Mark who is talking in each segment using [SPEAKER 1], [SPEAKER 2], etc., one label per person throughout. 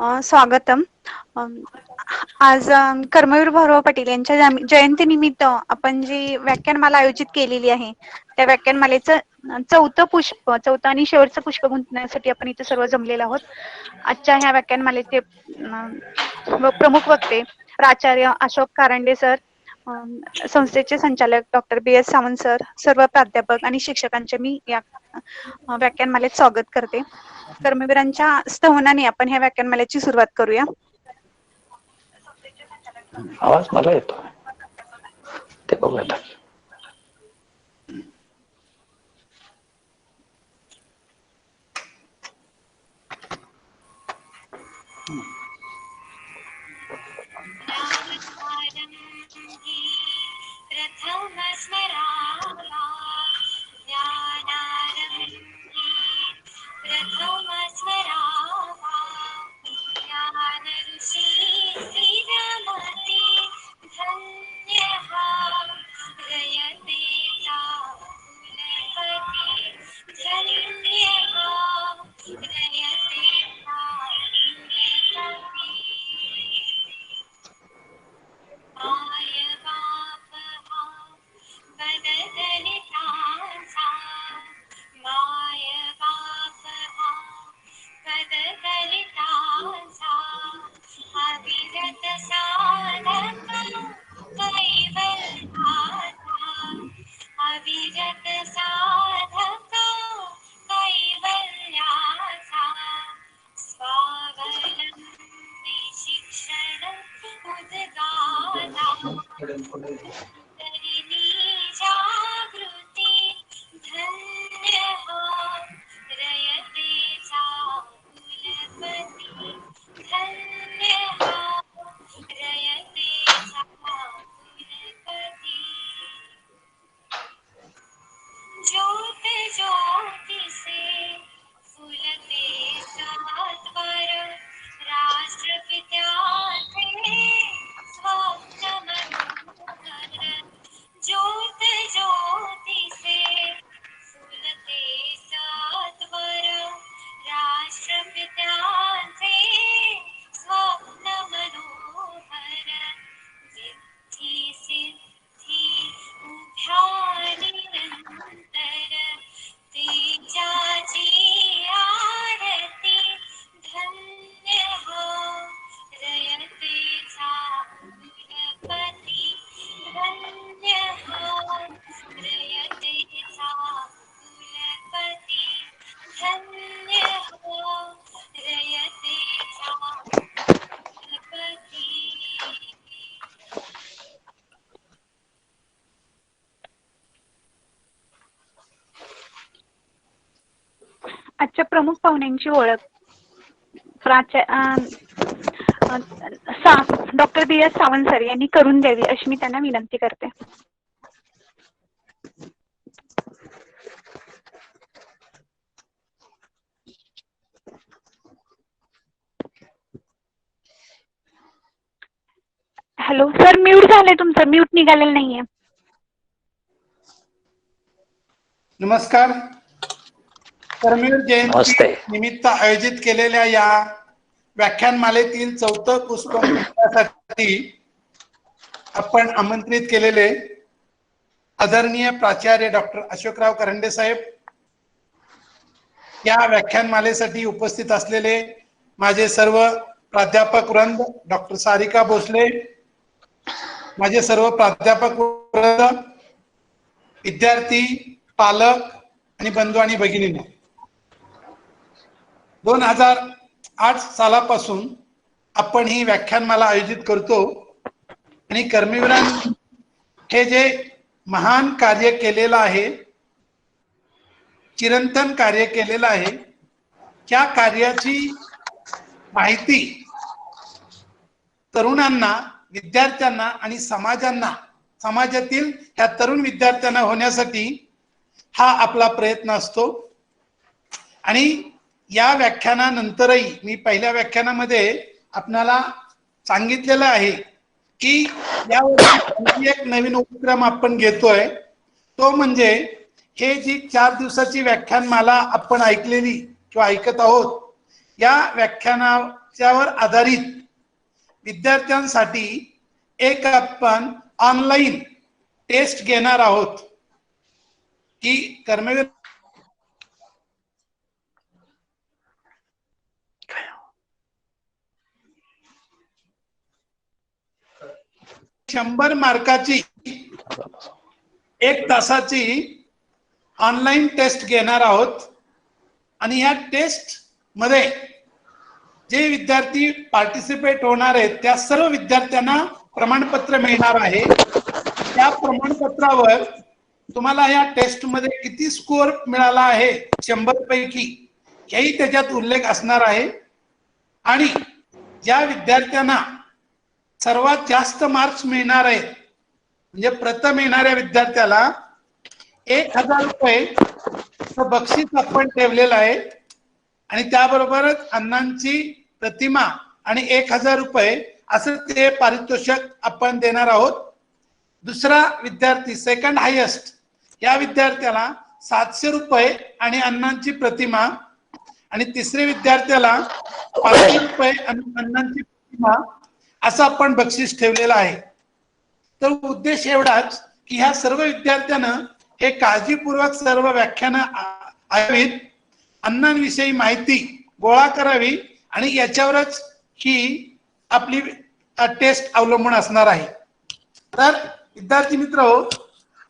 [SPEAKER 1] स्वागतम. अम, आज कर्मवीर भाऊराव पाटील यांच्या जयंतीनिमित्त आपण जी व्याख्यानमाला आयोजित केलेली आहे त्या व्याख्यानमालेचं चौथं आणि शेवटचं पुष्प गुंतण्यासाठी आपण इथे सर्व जमलेलो आहोत. आजच्या ह्या व्याख्यानमालेचे प्रमुख वक्ते प्राचार्य अशोक कारंडे सर, संस्थेचे संचालक डॉक्टर B.S. सावंत सर, सर्व प्राध्यापक आणि शिक्षकांचे मी या व्याख्यानमालेत स्वागत करते. कर्मवीरांच्या स्तवनाने आपण ह्या व्याख्यानमालेची सुरुवात करूया.
[SPEAKER 2] आवाज मला येतो ते बघूया.
[SPEAKER 1] आजच्या प्रमुख पाहुण्यांची ओळख. Doctor B.S. सावंत सर यांनी करून द्यावी अशी मी त्यांना विनंती करते. हॅलो सर, म्यूट झालंय तुमचं, म्यूट निघालेलं नाहीये.
[SPEAKER 3] नमस्कार. कर्मवीर जयंती निमित्त आयोजित केलेल्या या व्याख्यानमालेतील चौथं पुष्प गुंतण्यासाठी आपण आमंत्रित केलेले आदरणीय प्राचार्य डॉक्टर अशोकराव करंडे साहेब, या व्याख्यानमालेसाठी उपस्थित असलेले माझे सर्व प्राध्यापक वृंद, डॉक्टर सारिका भोसले, माझे सर्व प्राध्यापक वृंद, विद्यार्थी, पालक आणि बंधू आणि भगिनींनो, 2008 सालापासून आपण ही व्याख्यानमाला आयोजित करतो आणि कर्मवीरांनी हे जे महान कार्य केलेलं आहे, चिरंतन कार्य केलेलं आहे, त्या कार्याची माहिती तरुणांना, विद्यार्थ्यांना आणि समाजातील ह्या तरुण विद्यार्थ्यांना होण्यासाठी हा आपला प्रयत्न असतो. आणि या व्याख्यानानंतरही मी पहिल्या व्याख्यानामध्ये आपणाला सांगितलेलं आहे की यावर्षी एक नवीन उपक्रम आपण घेतोय, तो म्हणजे हे जी 4 दिवसाची व्याख्यानमाला आपण ऐकलेली किंवा ऐकत आहोत, या व्याख्यानाच्या त्याच्यावर आधारित विद्यार्थ्यांसाठी एक आपण ऑनलाईन टेस्ट घेणार आहोत की कर्मवीर शंभर मार्काची 1 तासाची ऑनलाईन टेस्ट घेणार आहोत आणि या टेस्ट मध्ये जे विद्यार्थी पार्टिसिपेट होणार आहेत त्या सर्व विद्यार्थ्यांना प्रमाणपत्र मिळणार आहे। त्या प्रमाणपत्रावर तुम्हाला या टेस्ट मध्ये किती स्कोअर मिळाला आहे 100 पैकी हेही त्याच्यात उल्लेख असणार आहे आणि ज्या विद्यार्थ्यांना सर्वात जास्त मार्क्स मिळणार आहेत म्हणजे प्रथम येणाऱ्या विद्यार्थ्याला 1000 रुपये बक्षीस आपण ठेवलेलं आहे आणि त्याबरोबरच अण्णांची प्रतिमा आणि 1000 रुपये असं ते पारितोषिक आपण देणार आहोत। दुसरा विद्यार्थी सेकंड हायेस्ट या विद्यार्थ्याला 700 रुपये आणि अण्णांची प्रतिमा आणि तिसऱ्या विद्यार्थ्याला 500 रुपये आणि अण्णांची प्रतिमा असं आपण बक्षीस ठेवलेलं आहे। तर उद्देश एवढाच की ह्या सर्व विद्यार्थ्यांना हे काळजीपूर्वक सर्व व्याख्यानं ऐकावीत, अण्णांविषयी माहिती गोळा करावी आणि याच्यावरच ही आपली टेस्ट अवलंबून असणार आहे। तर विद्यार्थी मित्रहो,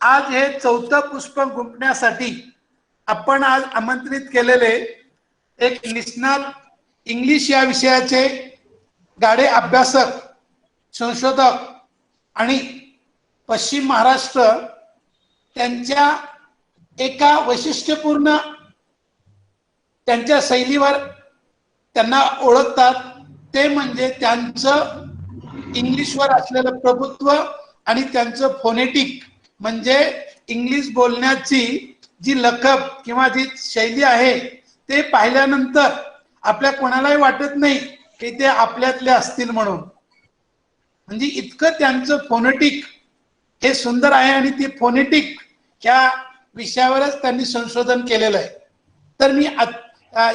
[SPEAKER 3] आज हे 4थं पुष्प गुंफण्यासाठी आपण आज आमंत्रित केलेले एक निष्णात इंग्लिश या विषयाचे गाढे अभ्यासक, संशोधक आणि पश्चिम महाराष्ट्र त्यांच्या एका वैशिष्ट्यपूर्ण त्यांच्या शैलीवर त्यांना ओळखतात, ते म्हणजे त्यांचं इंग्लिशवर असलेलं प्रभुत्व आणि त्यांचं फोनेटिक म्हणजे इंग्लिश बोलण्याची जी लकब किंवा जी शैली आहे ते पाहिल्यानंतर आपल्या कोणालाही वाटत नाही की ते आपल्यातले असतील म्हणून, म्हणजे इतकं त्यांचं फोनेटिक हे सुंदर आहे आणि ते फोनेटिक ह्या विषयावरच त्यांनी संशोधन केलेलं आहे। तर मी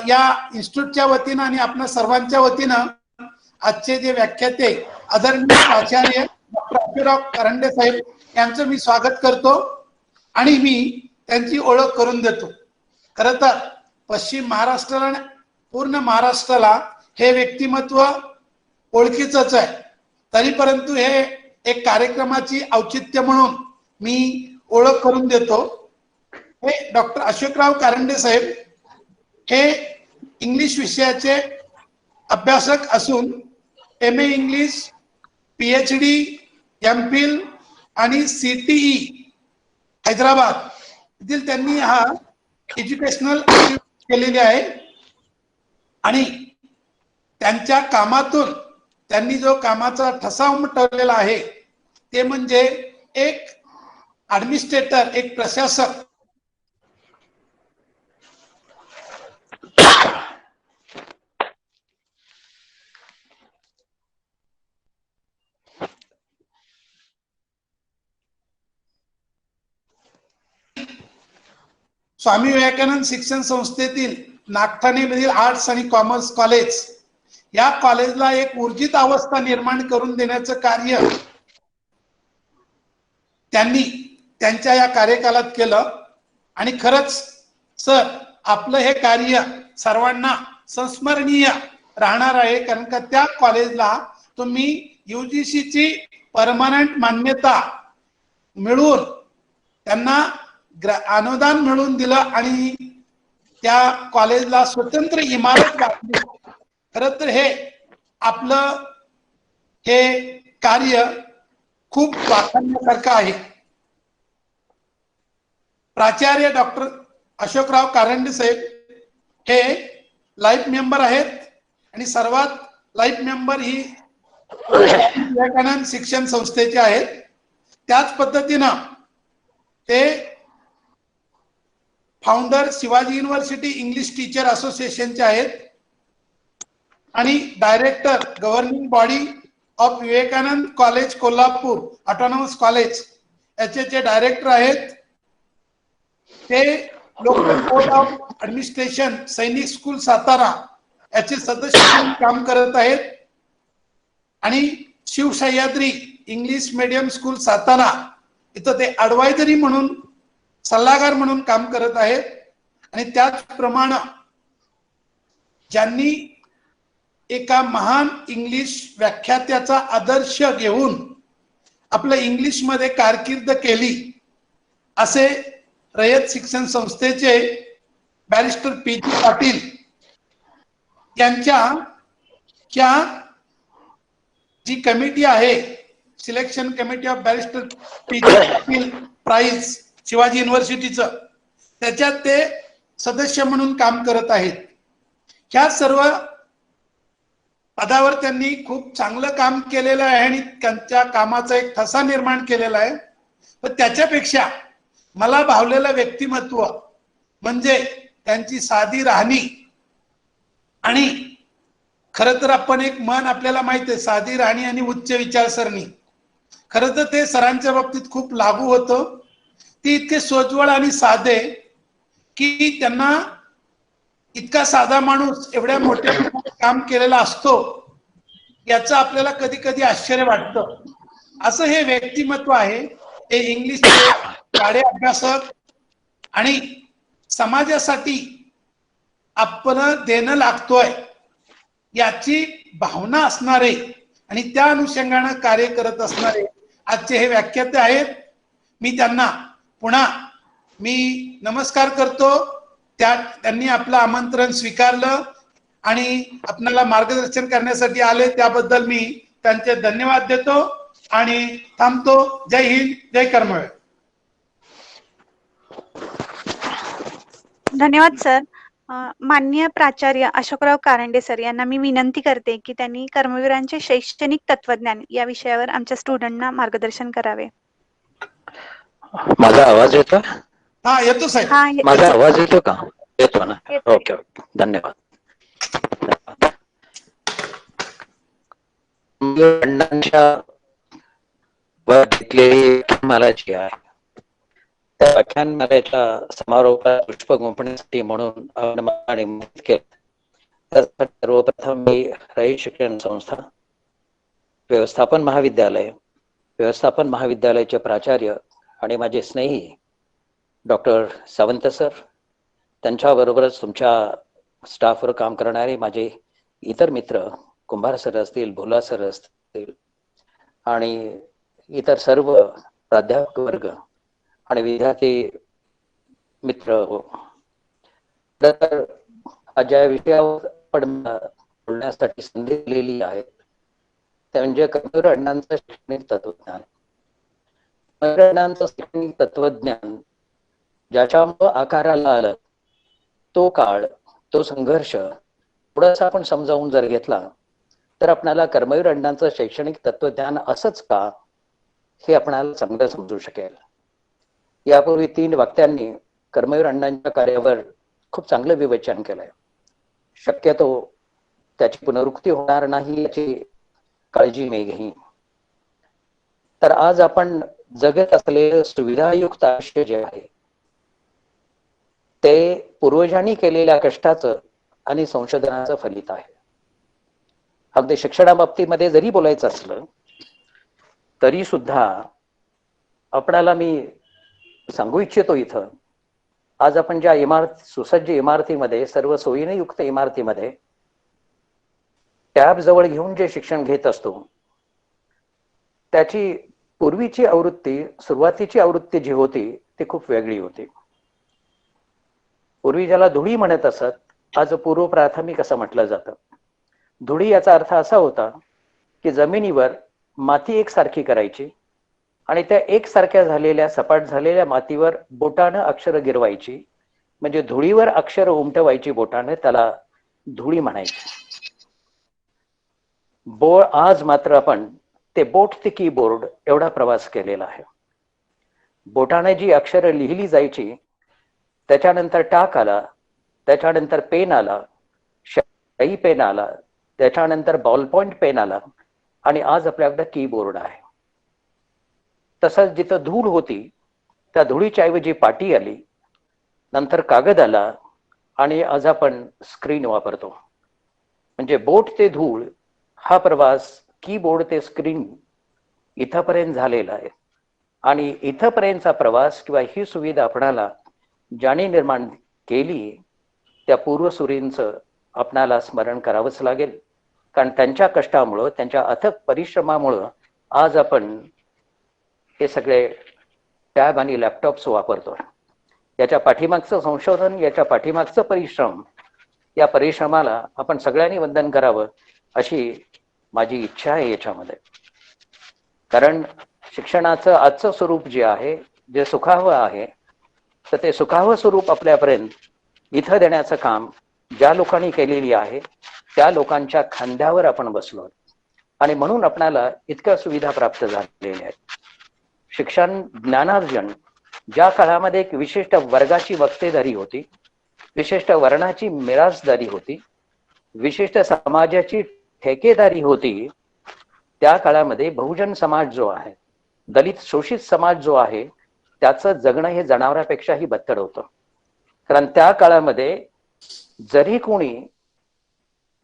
[SPEAKER 3] या इन्स्टिट्यूटच्या वतीनं आणि आपल्या सर्वांच्या वतीनं आजचे जे व्याख्याते आदरणीय प्राचार्य डॉक्टर अशोकराव कारंडे साहेब यांचं मी स्वागत करतो आणि मी त्यांची ओळख करून देतो। खरं तर पश्चिम महाराष्ट्राला पूर्ण महाराष्ट्राला हे व्यक्तिमत्व ओळखीचंच आहे, तरी परंतु हे एक कार्यक्रमाची औचित्य म्हणून मी ओळख करून देतो। हे डॉक्टर अशोकराव कारंडे साहेब हे इंग्लिश विषयाचे अभ्यासक असून MA इंग्लिश, PhD, MPhil आणि CTE हैदराबाद येथील त्यांनी हा एज्युकेशनल केलेली आहे आणि त्यांच्या कामातून त्यांनी जो कामाचा ठसा उमटवलेला आहे ते म्हणजे एक ॲडमिनिस्ट्रेटर, एक प्रशासक स्वामी विवेकानंद शिक्षण संस्थेतील नागठाणेमधील आर्ट्स आणि कॉमर्स कॉलेज या कॉलेजला एक ऊर्जित अवस्था निर्माण करून देण्याचं कार्य त्यांनी त्यांच्या या कार्यकालात केलं आणि खरंच सर आपलं हे कार्य सर्वांना संस्मरणीय राहणार आहे, कारण का त्या कॉलेजला तुम्ही UGC ची परमनंट मान्यता मिळवून त्यांना अनुदान मिळवून दिलं आणि त्या कॉलेजला स्वतंत्र इमारत बांधली। खरं तर हे आपलं हे कार्य खूप वाखाणण्यासारखं आहे। प्राचार्य डॉक्टर अशोकराव कारंडे साहेब हे लाईफ मेंबर आहेत आणि सर्वात लाईफ मेंबर ही विवेकानंद शिक्षण संस्थेचे आहेत। त्याच पद्धतीनं ते founder Shivaji university English teacher असोसिएशनचे आहेत आणि director governing body of Vivekanand college Kolhapur autonomous college याचे डायरेक्टर आहेत। ते local board of administration Sainik school Satara याचे सदस्य म्हणून काम करत आहेत आणि Shivsahyadri English medium school Satara इथं ते ॲडवायझरी म्हणून सल्लागार म्हणून काम करत आहेत. आणि त्याचप्रमाणे ज्यांनी एका महान इंग्लिश व्याख्यात्याचा आदर्श घेऊन आपलं इंग्लिशमध्ये कारकीर्द केली असे रयत शिक्षण संस्थेचे बॅरिस्टर पी.जी. पाटील यांच्या जी कमिटी आहे, selection committee of barrister PG. Patil prize Shivaji युनिव्हर्सिटीचं, त्याच्यात ते सदस्य म्हणून काम करत आहेत. ह्या सर्व पदावर त्यांनी खूप चांगलं काम केलेलं आहे आणि त्यांच्या कामाचा एक ठसा निर्माण केलेला आहे. पण त्याच्यापेक्षा मला भावलेलं व्यक्तिमत्व म्हणजे त्यांची साधी राहणी. आणि खरं तर आपण एक मन आपल्याला माहिती आहे, साधी राहणी आणि उच्च विचारसरणी, खरं तर ते सरांच्या बाबतीत खूप लागू होतं. ते इतके सोज्वळ आणि साधे की त्यांना इतका साधा माणूस एवढ्या मोठ्या काम केलेला असतो याचं आपल्याला कधी कधी आश्चर्य वाटतं. असं हे व्यक्तिमत्व आहे. हे इंग्लिशचे शाळे अभ्यासक आणि समाजासाठी आपण देणं लागतोय याची भावना असणारे आणि त्या अनुषंगाने कार्य करत असणारे आजचे हे व्याख्याते आहेत. मी त्यांना पुन्हा नमस्कार करतो. त्यांनी आपलं आमंत्रण स्वीकारलं आणि आपल्याला मार्गदर्शन करण्यासाठी आले, त्याबद्दल मी त्यांचे धन्यवाद देतो आणि थांबतो. जय हिंद, जय कर्मवीर.
[SPEAKER 1] धन्यवाद सर. माननीय प्राचार्य अशोकराव कारंडे सर यांना मी विनंती करते की त्यांनी कर्मवीरांचे शैक्षणिक तत्वज्ञान या विषयावर आमच्या स्टुडंटना मार्गदर्शन करावे.
[SPEAKER 2] माझा आवाज येतो?
[SPEAKER 3] हा, येतो साहेब.
[SPEAKER 2] माझा आवाज येतो का? येतो ना.
[SPEAKER 1] येतोय.
[SPEAKER 2] ओके ओके, धन्यवाद. अण्णांच्या मला जी आहे त्या व्याख्यानमालेच्या समारोपात पुष्प गुंफण्यासाठी म्हणून निमंत्रित केलं. सर्वप्रथम मी रयत शिक्षण संस्था व्यवस्थापन महाविद्यालयाचे प्राचार्य आणि माझे स्नेही डॉक्टर सावंत सर, त्यांच्याबरोबरच तुमच्या स्टाफवर काम करणारे माझे इतर मित्र कुंभार सर असतील, भोला सर असतील आणि इतर सर्व प्राध्यापक वर्ग आणि विद्यार्थी मित्र, तर ज्या विषयावर आपण बोलण्यासाठी संधी दिलेली आहे त्या म्हणजे कर्मवीर अण्णांचं शैक्षणिक तत्वज्ञान. अण्णांचं शैक्षणिक तत्वज्ञान ज्याच्यामुळे आकाराला आलं, तो काळ, तो संघर्ष थोडासा आपण समजावून जर घेतला तर आपल्याला कर्मवीर अण्णांचं शैक्षणिक तत्वज्ञान असंच का हे आपणाला चांगलं समजू शकेल. यापूर्वी 3 वक्त्यांनी कर्मवीर अण्णांच्या कार्यावर खूप चांगलं विवेचन केलंय. शक्यतो त्याची पुनरुक्ती होणार नाही याची काळजी मी घेईन. तर आज आपण जगत असलेलं सुविधायुक्त आयुष्य जे आहे ते पूर्वजांनी केलेल्या कष्टाचं आणि संशोधनाचं फलित आहे. अगदी शिक्षणाबाबतीमध्ये जरी बोलायचं असलं तरी सुद्धा आपणाला मी सांगू इच्छितो इथं, आज आपण ज्या सुसज्ज इमारतीमध्ये, सर्व सोयीने युक्त इमारतीमध्ये टॅब जवळ घेऊन जे शिक्षण घेत असतो त्याची पूर्वीची आवृत्ती, सुरुवातीची आवृत्ती जी होती ती खूप वेगळी होती. पूर्वी ज्याला धुळी म्हणत असत, आज पूर्व प्राथमिक असं म्हटलं जातं. धुळी याचा अर्थ असा होता की जमिनीवर माती एकसारखी करायची आणि त्या एकसारख्या झालेल्या, सपाट झालेल्या मातीवर बोटानं अक्षर गिरवायची, म्हणजे धुळीवर अक्षर उमटवायची बोटानं, त्याला धुळी म्हणायची. आज मात्र आपण ते बोट ते कीबोर्ड एवढा प्रवास केलेला आहे. बोटाने जी अक्षर लिहिली जायची, त्याच्यानंतर टाक आला, त्याच्यानंतर पेन आला, शाई पेन आला, त्याच्यानंतर बॉल पॉइंट पेन आला आणि आज आपल्याकडे कीबोर्ड आहे. तसंच जिथं धूळ होती त्या धुळीच्या ऐवजी पाटी आली, नंतर कागद आला आणि आज आपण स्क्रीन वापरतो. म्हणजे बोट ते धूळ हा प्रवास कीबोर्ड ते स्क्रीन इथपर्यंत झालेला आहे. आणि इथपर्यंतचा प्रवास किंवा ही सुविधा आपणाला ज्याने निर्माण केली त्या पूर्वसुरींचं आपणाला स्मरण करावंच लागेल. कारण त्यांच्या कष्टामुळं, त्यांच्या अथक परिश्रमामुळं आज आपण हे सगळे टॅब आणि लॅपटॉप्स वापरतो. याच्या पाठीमागचं संशोधन, याच्या पाठीमागचं परिश्रम, या परिश्रमाला आपण सगळ्यांनी वंदन करावं अशी माझी इच्छा आहे याच्यामध्ये. कारण शिक्षणाचं आजचं स्वरूप जे आहे, जे सुखावं आहे, तर ते सुखावं स्वरूप आपल्यापर्यंत इथं देण्याचं काम ज्या लोकांनी केलेली आहे त्या लोकांच्या खांद्यावर आपण बसलो आणि म्हणून आपणाला इतक्या सुविधा प्राप्त झालेल्या आहेत. शिक्षण, ज्ञानार्जन ज्या काळामध्ये एक विशिष्ट वर्गाची वक्तेदारी होती, विशिष्ट वर्णाची मिरासदारी होती, विशिष्ट समाजाची ठेकेदारी होती, त्या काळामध्ये बहुजन समाज जो आहे, दलित शोषित समाज जो आहे, त्याचं जगणं हे जनावरांपेक्षाही बत्तर होतं. कारण त्या काळामध्ये जरी कोणी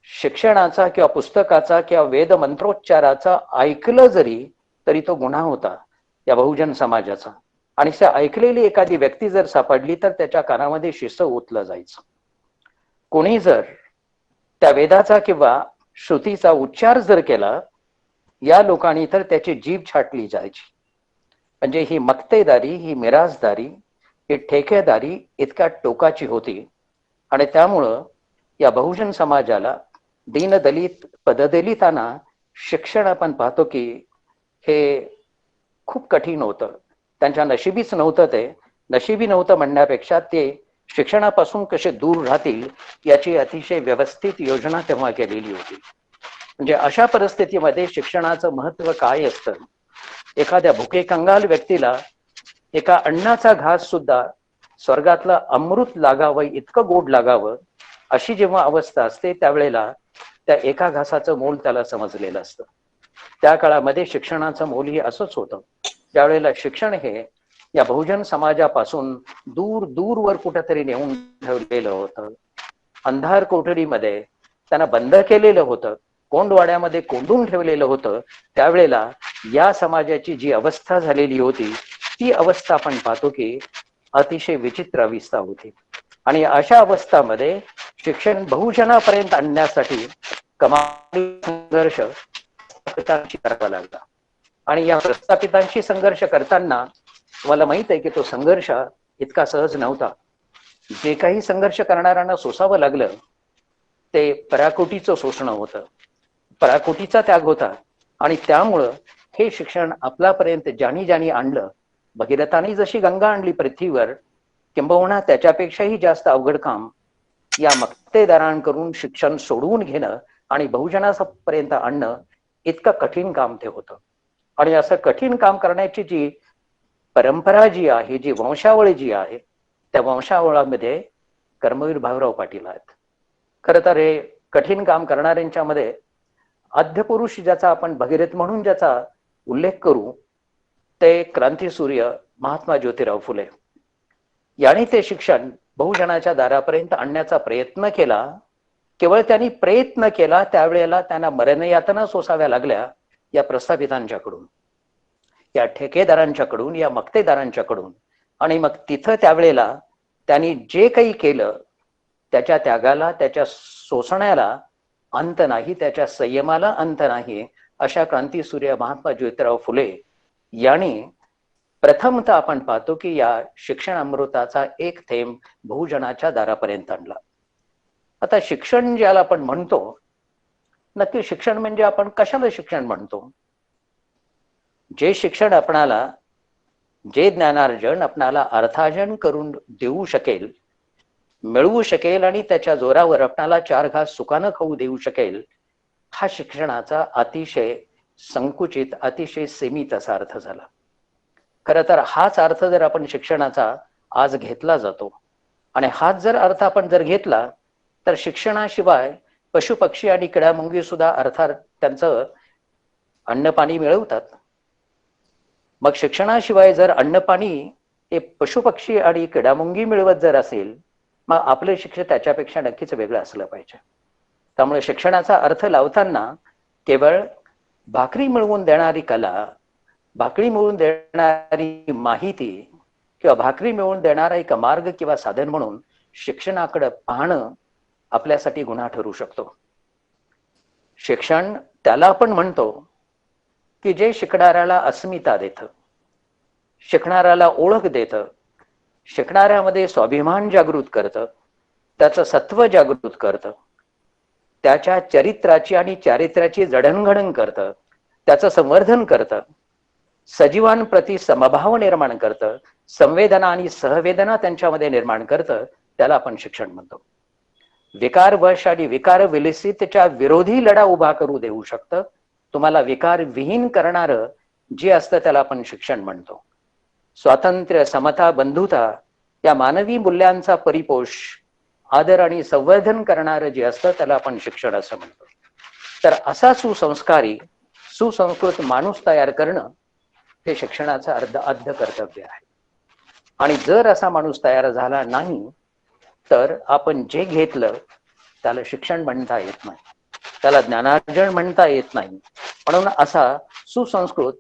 [SPEAKER 2] शिक्षणाचा किंवा पुस्तकाचा किंवा वेद मंत्रोच्चाराचा ऐकलं जरी तरी तो गुन्हा होता या बहुजन समाजाचा. आणि त्या ऐकलेली एखादी व्यक्ती जर सापडली तर त्याच्या कानामध्ये शिसं ओतलं जायचं. कोणी जर त्या वेदाचा किंवा श्रुतीचा उच्चार जर केला या लोकांनी तर त्याची जीभ छाटली जायची. म्हणजे ही मक्तेदारी, ही मिरासदारी, ही ठेकेदारी इतक्या टोकाची होती. आणि त्यामुळं या बहुजन समाजाला, दीनदलित पददलितांना शिक्षण आपण पाहतो की हे खूप कठीण होतं. त्यांच्या नशिबीच नव्हतं. ते नशिबी नव्हतं म्हणण्यापेक्षा ते शिक्षणापासून कसे दूर राहतील याची अतिशय व्यवस्थित योजना तेव्हा केलेली होती. म्हणजे अशा परिस्थितीमध्ये शिक्षणाचं महत्व काय असतं. एखाद्या भुके कंगाल व्यक्तीला एका अन्नाचा घास सुद्धा स्वर्गातलं अमृत लागावं, इतकं गोड लागावं अशी जेव्हा अवस्था असते त्यावेळेला त्या एका घासाचं मोल त्याला समजलेलं असतं. त्या काळामध्ये शिक्षणाचं मोल हे असंच होतं. त्यावेळेला शिक्षण हे या बहुजन समाजापासून दूर दूरवर कुठेतरी नेऊन ठेवलेलं होतं. अंधार कोठडीमध्ये त्यांना बंद केलेलं होतं, कोंडवाड्यामध्ये कोंडून ठेवलेलं होतं. त्यावेळेला या समाजाची जी अवस्था झालेली होती ती अवस्था आपण पाहतो की अतिशय विचित्र अवस्था होती. आणि अशा अवस्थामध्ये शिक्षण बहुजनापर्यंत आणण्यासाठी कमाल संघर्ष करावा लागला. आणि या प्रस्थापितांशी संघर्ष करताना मला माहित आहे की तो संघर्ष इतका सहज नव्हता. जे काही संघर्ष करणाऱ्यांना सोसावं लागलं ते पराकोटीचं शोषण होतं, पराकोटीचा त्याग होता. आणि त्यामुळं हे शिक्षण आपल्यापर्यंत ज्यानी ज्यानी आणलं, भगीरथाने जशी गंगा आणली पृथ्वीवर, किंबहुना त्याच्यापेक्षाही जास्त अवघड काम या मक्तेदारांकडून शिक्षण सोडवून घेणं आणि बहुजनापर्यंत आणणं इतकं कठीण काम ते होतं. आणि असं कठीण काम करण्याची जी परंपरा जी आहे, जी वंशावळी जी आहे, त्या वंशावळामध्ये कर्मवीर भाऊराव पाटील आहेत. खरं तर हे कठीण काम करणाऱ्यांच्या मध्ये आद्यपुरुष ज्याचा आपण भगीरथ म्हणून ज्याचा उल्लेख करू ते क्रांतीसूर्य महात्मा ज्योतिराव फुले. याने ते शिक्षण बहुजनाच्या दारापर्यंत आणण्याचा प्रयत्न केला. केवळ त्यांनी प्रयत्न केला त्यावेळेला त्यांना मरणयातना सोसाव्या लागल्या या प्रस्थापितांच्याकडून, या ठेकेदारांच्याकडून, या मक्तेदारांच्याकडून. आणि मग तिथं त्यावेळेला त्यांनी जे काही केलं त्याच्या त्यागाला, त्याच्या शोषणाला अंत नाही, त्याच्या संयमाला अंत नाही. अशा क्रांतीसूर्य महात्मा ज्योतिराव फुले यांनी प्रथमतः आपण पाहतो की या शिक्षण अमृताचा एक थेंब बहुजनाच्या दारापर्यंत आणला. आता शिक्षण ज्याला आपण म्हणतो, नक्की शिक्षण म्हणजे आपण कशाला शिक्षण म्हणतो. जे शिक्षण आपणाला, जे ज्ञानार्जन आपणाला अर्थार्जन करून देऊ शकेल, मिळवू शकेल आणि त्याच्या जोरावर आपणाला चार घास सुखानं खाऊ देऊ शकेल, हा शिक्षणाचा अतिशय संकुचित, अतिशय सीमित असा अर्थ झाला. खरं तर हाच अर्थ जर आपण शिक्षणाचा आज घेतला जातो आणि हाच जर अर्थ आपण जर घेतला तर शिक्षणाशिवाय पशु पक्षी आणि किडामुंगी सुद्धा अर्थात त्यांचं अन्न पाणी मिळवतात. मग शिक्षणाशिवाय जर अन्न पाणी हे पशु पक्षी आणि किडामुंगी मिळवत जर असेल, मग आपलं शिक्षण त्याच्यापेक्षा नक्कीच वेगळं असलं पाहिजे. त्यामुळे शिक्षणाचा अर्थ लावताना केवळ भाकरी मिळवून देणारी कला, भाकरी मिळवून देणारी माहिती किंवा भाकरी मिळवून देणारा एक मार्ग किंवा साधन म्हणून शिक्षणाकडे पाहणं आपल्यासाठी गुन्हा ठरू शकतो. शिक्षण त्याला आपण म्हणतो की जे शिकणाऱ्याला अस्मिता देतं, शिकणाऱ्याला ओळख देतं, शिकणाऱ्यामध्ये स्वाभिमान जागृत करतं, त्याचं सत्व जागृत करतं, त्याच्या चरित्राची आणि चारित्र्याची जडणघडण करतं, त्याचं संवर्धन करतं, सजीवांप्रती समभाव निर्माण करतं, संवेदना आणि सहवेदना त्यांच्यामध्ये निर्माण करतं. त्याला आपण शिक्षण म्हणतो. विकारवश आणि विकार विलसितच्या विरोधी लढा उभा करू देऊ शकतं. तुम्हाला विकार विहीन करणारं जे असतं त्याला आपण शिक्षण म्हणतो. स्वातंत्र्य, समता, बंधुता या मानवी मूल्यांचा परिपोष, आदर आणि संवर्धन करणारं जे असतं त्याला आपण शिक्षण असं म्हणतो. तर असा सुसंस्कारी, सुसंस्कृत माणूस तयार करणं हे शिक्षणाचं अर्ध कर्तव्य आहे. आणि जर असा माणूस तयार झाला नाही तर आपण जे घेतलं त्याला शिक्षण म्हणता येत नाही, त्याला ज्ञानार्जन म्हणता येत नाही. म्हणून असा सुसंस्कृत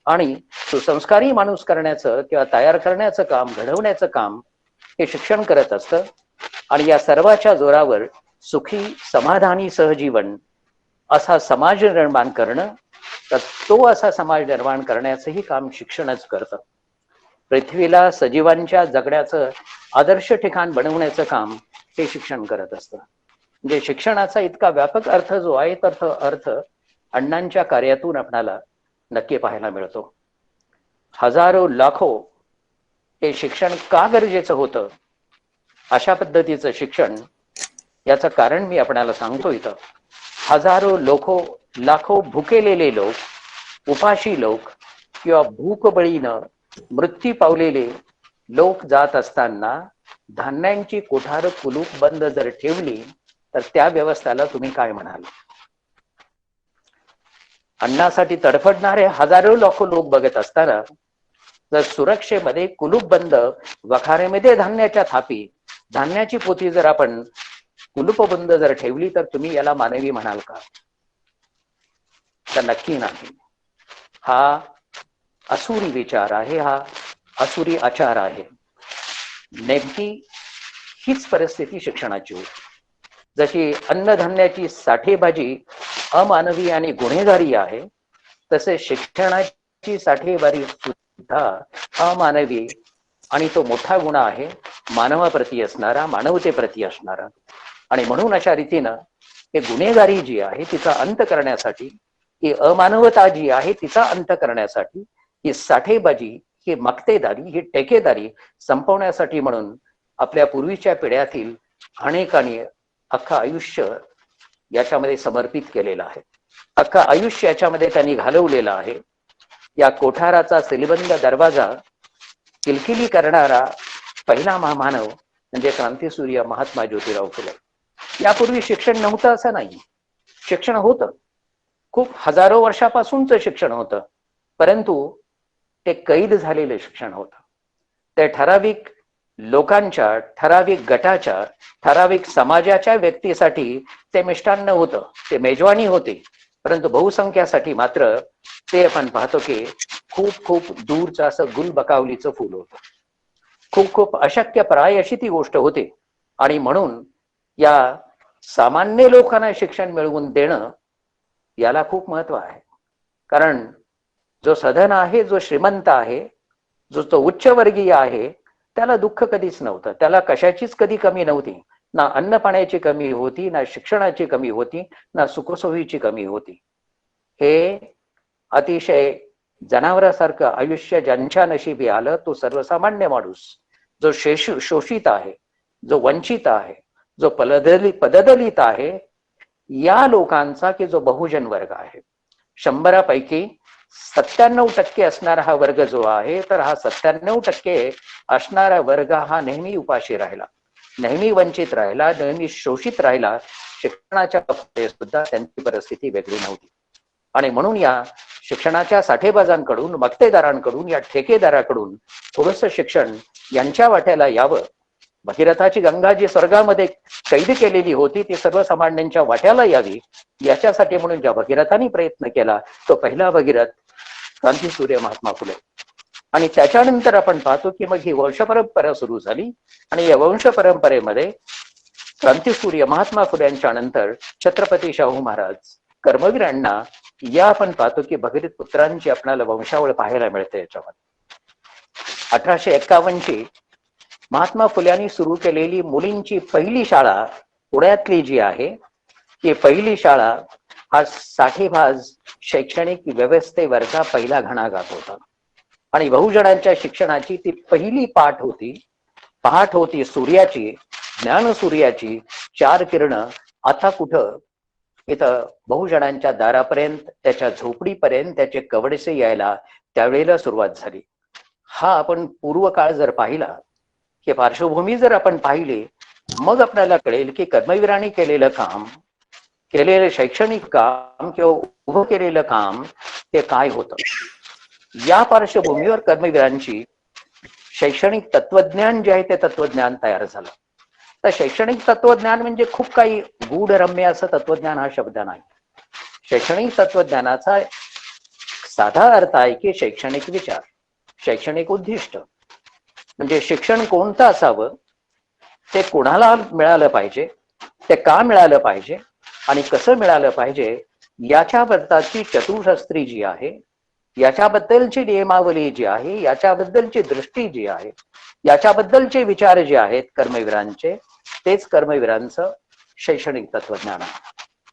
[SPEAKER 2] आणि सुसंस्कारी माणूस करण्याचं किंवा तयार करण्याचं काम, घडवण्याचं काम हे शिक्षण करत असतं. आणि या सर्वाच्या जोरावर सुखी, समाधानी सहजीवन असा समाज निर्माण करणं, तर तो असा समाज निर्माण करण्याचंही काम शिक्षणच करतं. पृथ्वीला सजीवांच्या जगण्याचं आदर्श ठिकाण बनवण्याचं काम हे शिक्षण करत असतं. म्हणजे शिक्षणाचा इतका व्यापक अर्थ जो आहे तर अर्थ अण्णांच्या कार्यातून आपणाला नक्की पाहायला मिळतो. हजारो लाखो हे शिक्षण का गरजेचं होतं, अशा पद्धतीचं शिक्षण, याचं कारण मी आपणाला सांगतो. इथं हजारो लाखो भुकेलेले लोक, उपाशी लोक किंवा भूकबळीनं मृत्यू पावलेले लोक जात असताना धान्यांची कोठार कुलूप बंद जर ठेवली तर त्या व्यवस्थेला तुम्ही काय म्हणाल? अन्नासाठी तडफडणारे हजारो लाखो लोक बघत असताना जर सुरक्षेमध्ये कुलूप बंद वखारेमध्ये धान्याच्या थापी, धान्याची पोती जर आपण कुलूपबंद जर ठेवली तर तुम्ही याला मानवी म्हणाल का? तर नक्की नाही. हा असुरी विचार आहे, हा असुरी आचार आहे. नेमकी हीच परिस्थिती शिक्षणाची होती. जशी अन्नधान्याची साठेबाजी अमानवी आणि गुन्हेगारी आहे, तसे शिक्षणाची साठेबाजी सुद्धा अमानवी आणि तो मोठा गुन्हा आहे, मानवाप्रती असणारा, मानवतेप्रती असणारा. आणि म्हणून अशा रीतीनं हे गुन्हेगारी जी आहे तिचा अंत करण्यासाठी, ही अमानवता जी आहे तिचा अंत करण्यासाठी, ही साठेबाजी, ही मक्तेदारी, ही टेकेदारी संपवण्यासाठी म्हणून आपल्या पूर्वीच्या पिढ्यातील अनेकांनी अख्खं आयुष्य याच्यामध्ये समर्पित केलेलं आहे. अख्खं आयुष्य याच्यामध्ये त्यांनी घालवलेलं आहे. या कोठाराचा सीलबंद दरवाजा किलकिली करणारा पहिला महामानव म्हणजे क्रांतीसूर्य महात्मा ज्योतिराव फुले. यापूर्वी शिक्षण नव्हतं असं नाही, शिक्षण होतं, खूप हजारो वर्षापासूनच शिक्षण होतं, परंतु ते कैद झालेलं शिक्षण होतं. ते ठराविक लोकांच्या, ठराविक गटाच्या, ठराविक समाजाच्या व्यक्तीसाठी ते मिष्टान्न होतं, ते मेजवानी होते. परंतु बहुसंख्यासाठी मात्र ते आपण पाहतो की खूप खूप दूरचं असं गुलबकावलीचं फुल होतं. खूप खूप अशक्य प्राय अशी ती गोष्ट होती. आणि म्हणून या सामान्य लोकांना शिक्षण मिळवून देणं याला खूप महत्व आहे. कारण जो सधन आहे, जो श्रीमंत आहे, जो तो उच्चवर्गीय आहे, त्याला दुःख कधीच नव्हतं, त्याला कशाचीच कधी कमी नव्हती. ना अन्न पाण्याची कमी होती, ना शिक्षणाची कमी होती, ना सुखसोयीची कमी होती. हे अतिशय जनावरासारखं आयुष्य ज्यांच्या नशिबी आलं, तो सर्वसामान्य माणूस जो शोषित आहे, जो वंचित आहे, जो पददलित आहे, या लोकांचा की जो बहुजन वर्ग आहे, 100पैकी 97% असणारा हा वर्ग जो आहे, तर हा 97% असणारा वर्ग हा नेहमी उपाशी राहिला, नेहमी वंचित राहिला, नेहमी शोषित राहिला. शिक्षणाच्या बाबतीत सुद्धा त्यांची परिस्थिती वेगळी नव्हती. आणि म्हणून या शिक्षणाच्या साठेबाजांकडून, मक्तेदारांकडून, या ठेकेदाराकडून थोडंसं शिक्षण यांच्या वाट्याला यावं. भगीरथाची गंगा जी स्वर्गामध्ये कैद केलेली होती ती सर्वसामान्यांच्या वाट्याला यावी, याच्यासाठी म्हणून ज्या भगीरथांनी प्रयत्न केला तो पहिला भगीरथ क्रांतीसूर्य महात्मा फुले. आणि त्याच्यानंतर आपण पाहतो की मग ही वंश परंपरा सुरू झाली आणि या वंश परंपरेमध्ये क्रांतीसूर्य महात्मा फुल्यांच्या नंतर छत्रपती शाहू महाराज, कर्मवीर अण्णा, या आपण पाहतो की भगीरथ पुत्रांची आपल्याला वंशावळ पाहायला मिळते. याच्यामध्ये 1851ची महात्मा फुल्यांनी सुरू केलेली मुलींची पहिली शाळा पुण्यातली जी आहे, ही पहिली शाळा हा साठेबाज शैक्षणिक व्यवस्थेवरचा पहिला घणाघात होता. आणि बहुजनांच्या शिक्षणाची ती पहिली पाठ होती सूर्याची, ज्ञान सूर्याची 4 किरणं आता कुठं इथं बहुजनांच्या दारापर्यंत, त्याच्या झोपडीपर्यंत त्याचे कवडसे यायला त्यावेळेला सुरुवात झाली. हा आपण पूर्वकाळ जर पाहिला, की पार्श्वभूमी जर आपण पाहिली, मग आपल्याला कळेल की कर्मवीरांनी केलेलं काम, केलेलं शैक्षणिक काम किंवा उभं केलेलं काम ते काय होतं. या पार्श्वभूमीवर कर्मवीरांची शैक्षणिक तत्वज्ञान जे आहे ते तत्वज्ञान तयार झालं. तर शैक्षणिक तत्वज्ञान म्हणजे खूप काही गूढरम्य असं तत्वज्ञान हा शब्द नाही. शैक्षणिक तत्वज्ञानाचा साधा अर्थ आहे की शैक्षणिक विचार, शैक्षणिक उद्दिष्ट, म्हणजे शिक्षण कोणतं असावं, ते कोणाला मिळालं पाहिजे, ते का मिळालं पाहिजे आणि कसं मिळालं पाहिजे, याच्याबद्दलची चतुःशास्त्री जी आहे, याच्याबद्दलची नियमावली जी आहे, याच्याबद्दलची दृष्टी जी आहे, याच्याबद्दलचे विचार जे आहेत कर्मवीरांचे, तेच कर्मवीरांचं शैक्षणिक तत्वज्ञान आहे.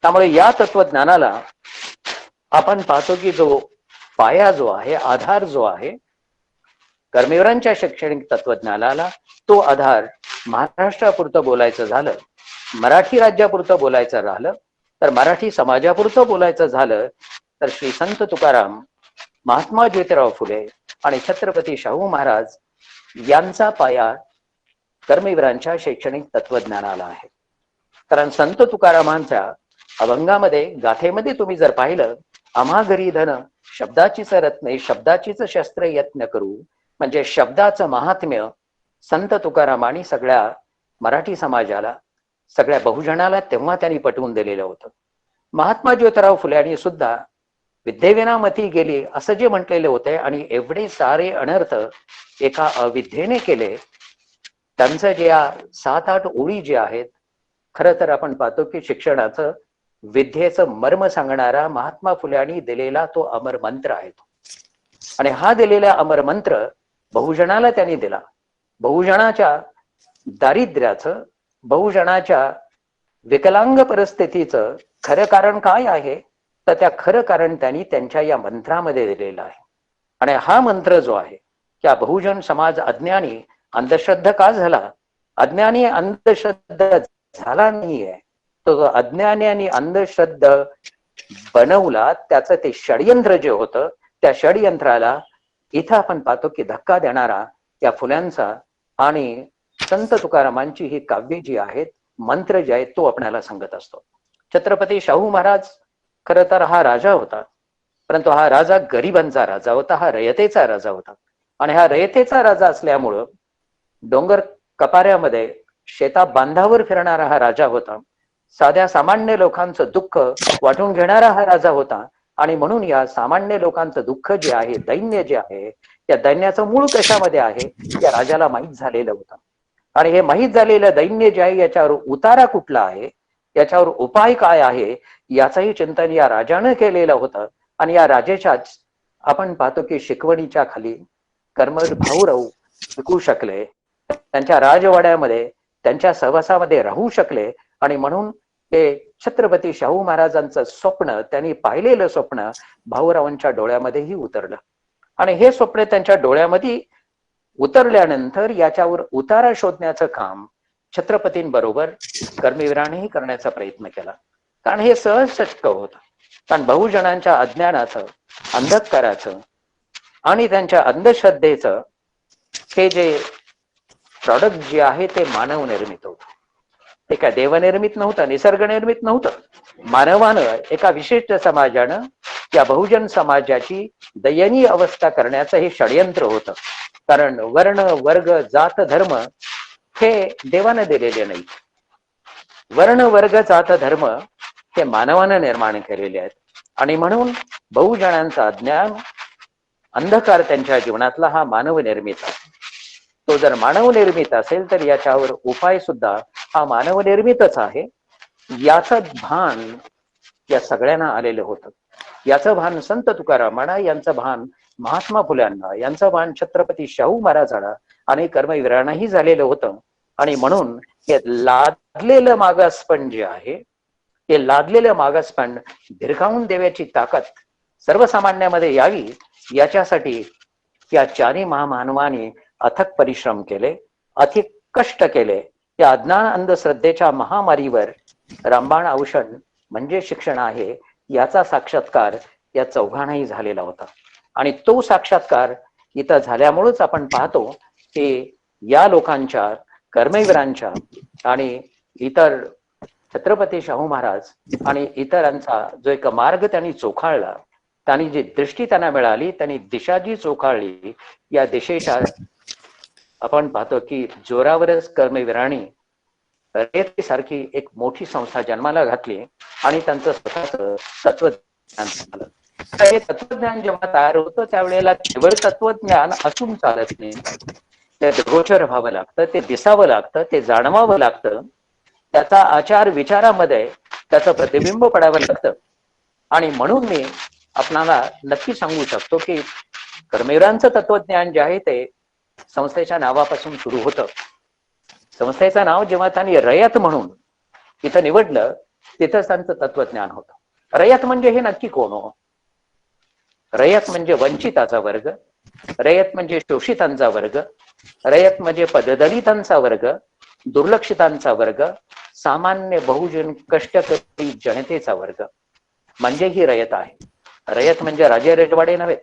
[SPEAKER 2] त्यामुळे या तत्वज्ञानाला आपण पाहतो की जो पाया जो आहे, आधार जो आहे कर्मवीरांच्या शैक्षणिक तत्वज्ञानाला, तो आधार महाराष्ट्रापुरतं बोलायचं झालं, मराठी राज्यापुरतं बोलायचं राहिलं, तर मराठी समाजापुरतं बोलायचं झालं तर श्री संत तुकाराम, महात्मा ज्योतिराव फुले आणि छत्रपती शाहू महाराज यांचा पाया कर्मवीरांच्या शैक्षणिक तत्वज्ञानाला आहे. कारण संत तुकारामांच्या अभंगामध्ये, गाथेमध्ये तुम्ही जर पाहिलं, आम्हा घरी धन शब्दाचीच रत्ने, शब्दाचीच शस्त्र यत्न करू, म्हणजे शब्दाचं महात्म्य संत तुकारामांनी सगळ्या मराठी समाजाला, सगळ्या बहुजनाला तेव्हा त्यांनी पटवून दिलेलं होतं. महात्मा ज्योतिराव फुल्यांनी सुद्धा विद्येविना मती गेली असं जे म्हटलेले होते आणि एवढे सारे अनर्थ एका अविद्येने केले. त्यांचं जे 7-8 ओळी जे आहेत, खरं तर आपण पाहतो की शिक्षणाचं, विद्येचं मर्म सांगणारा महात्मा फुल्यांनी दिलेला तो अमर मंत्र आहे. आणि हा दिलेला अमर मंत्र बहुजनाला त्यांनी दिला. बहुजनाच्या दारिद्र्याचं, बहुजनाच्या विकलांग परिस्थितीचं खरं कारण काय आहे, तर त्या खरं कारण त्यांनी त्यांच्या या मंत्रामध्ये दिलेलं आहे. आणि हा मंत्र जो आहे, त्या बहुजन समाज अज्ञानी अंधश्रद्धा का झाला, अज्ञानी अंधश्रद्धा झाला नाहीये, तो अज्ञानी आणि अंधश्रद्धा बनवला, त्याचं ते षडयंत्र जे होतं, त्या षडयंत्राला इथं आपण पाहतो की धक्का देणारा त्या फुल्यांचा आणि संत तुकारामांची ही काव्य जी आहेत, मंत्र जे आहेत, तो आपल्याला सांगत असतो. छत्रपती शाहू महाराज खरं तर हा राजा होता, परंतु हा राजा गरिबांचा राजा होता, हा रयतेचा राजा होता. आणि हा रयतेचा राजा असल्यामुळं डोंगर कपाऱ्यामध्ये शेता बांधावर फिरणारा हा राजा होता. साध्या सामान्य लोकांचं दुःख वाटून घेणारा हा राजा होता. आणि म्हणून या सामान्य लोकांचं दुःख जे आहे, दैन्य जे आहे, त्या दैन्याचं मूळ कशामध्ये आहे, त्या राजाला माहीत झालेलं होतं. आणि हे माहीत झालेलं दैन्य जे आहे, याच्यावर उतारा कुठला आहे, याच्यावर उपाय काय आहे, याचंही चिंतन या राजानं केलेलं होतं. आणि या राजाच्याच आपण पाहतो की शिकवणीच्या खाली कर्मवीर भाऊराव शिकू शकले, त्यांच्या राजवाड्यामध्ये, त्यांच्या सहवासामध्ये राहू शकले. आणि म्हणून ते छत्रपती शाहू महाराजांचं स्वप्न, त्यांनी पाहिलेलं स्वप्न भाऊरावांच्या डोळ्यामध्येही उतरलं. आणि हे स्वप्न त्यांच्या डोळ्यामध्ये उतरल्यानंतर याच्यावर उतारा शोधण्याचं काम छत्रपतींबरोबर कर्मवीरांनीही करण्याचा प्रयत्न केला. कारण हे सहज शक्य होतं. कारण बहुजनांच्या अज्ञानाचं, अंधकाराचं आणि त्यांच्या अंधश्रद्धेचं हे जे प्रॉडक्ट जे आहे ते मानव निर्मित होतं. ते काय देवनिर्मित नव्हतं, निसर्ग निर्मित नव्हतं. मानवानं, एका विशिष्ट समाजानं या बहुजन समाजाची दयनीय अवस्था करण्याचं हे षडयंत्र होतं. कारण वर्ण, वर्ग, जात, धर्म हे देवानं दिलेले नाही. वर्ण वर्ग जात धर्म हे मानवानं निर्माण केलेले आहेत आणि म्हणून बहुजणांचा अज्ञान अंधकार त्यांच्या जीवनातला हा मानव निर्मित आहे. तो जर मानव निर्मित असेल तर याच्यावर उपाय सुद्धा हा मानव निर्मितच आहे. याचं भान या सगळ्यांना आलेलं होतं. याचं भान संत तुकारामांना, यांचं भान महात्मा फुल्यांना, यांचं भान छत्रपती शाहू महाराजांना आणि कर्मवीरांनाही झालेलं होतं. आणि म्हणून हे लादलेलं मागासपण जे आहे, हे लादलेलं मागासपण भिरकावून देण्याची ताकद सर्वसामान्यामध्ये यावी याच्यासाठी या चारी महामानवाने अथक परिश्रम केले, अधिक कष्ट केले. या अज्ञान अंधश्रद्धेच्या महामारीवर रामबाण औषध म्हणजे शिक्षण आहे, याचा साक्षात्कार या चौघांनाही झालेला होता. आणि तो साक्षात्कार इथं झाल्यामुळेच आपण पाहतो की या लोकांच्या, कर्मवीरांच्या आणि इतर छत्रपती शाहू महाराज आणि इतरांचा जो एक मार्ग त्यांनी चोखाळला, त्यांनी जी दृष्टी त्यांना मिळाली, त्यांनी दिशा जी चोखाळली, या दिशेच्या आपण पाहतो की जोरावरच कर्मवीरांनी सारखी एक मोठी संस्था जन्माला घातली आणि त्यांचं स्वतःच तत्वज्ञान झालं. हे तत्वज्ञान जेव्हा तयार होतं त्यावेळेला केवळ तत्वज्ञान असून चालत नाही, ते गोचर व्हावं लागतं, ते दिसावं लागतं, ते जाणवावं लागतं, त्याचा आचार विचारामध्ये त्याचं प्रतिबिंब पडावं लागतं. आणि म्हणून मी आपणाला नक्की सांगू शकतो की कर्मवीरांचं तत्वज्ञान जे आहे ते संस्थेच्या नावापासून सुरू होतं. संस्थेचं नाव जेव्हा त्यांनी रयत म्हणून इथं निवडलं, तिथंच त्यांचं तत्वज्ञान होतं. रयत म्हणजे हे नक्की कोण हो? रयत म्हणजे वंचिताचा वर्ग, रयत म्हणजे शोषितांचा वर्ग, रयत म्हणजे पददलितांचा वर्ग, दुर्लक्षितांचा वर्ग, सामान्य बहुजन कष्टकरी जनतेचा वर्ग म्हणजे ही रयत आहे. रयत म्हणजे राजे रजवाडे नव्हेत,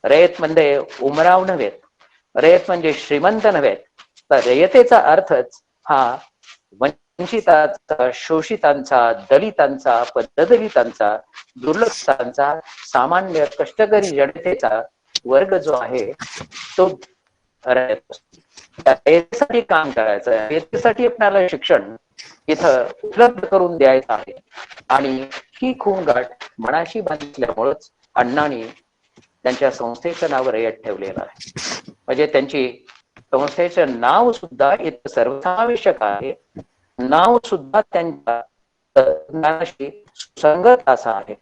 [SPEAKER 2] रयत म्हणजे उमराव नव्हेत, रयत म्हणजे श्रीमंत नव्हेत, तर रयतेचा अर्थच हा वंचितांचा, शोषितांचा, दलितांचा, पददलितांचा, दुर्लक्षितांचा, सामान्य कष्टकरी जनतेचा वर्ग जो आहे तो रयत. यासाठी काम करायचं, याच्यासाठी आपल्याला शिक्षण इथं उपलब्ध करून द्यायचं आहे. आणि ही खूणगाठ मनाशी बांधल्यामुळेच अण्णांनी त्यांच्या संस्थेचं नाव रयत ठेवलेलं आहे. म्हणजे त्यांची संस्थेचं नाव सुद्धा इथं सर्वसमावेशक आहे, नाव सुद्धा त्यांच्या तत्वज्ञानाशी सुसंगत असं आहे,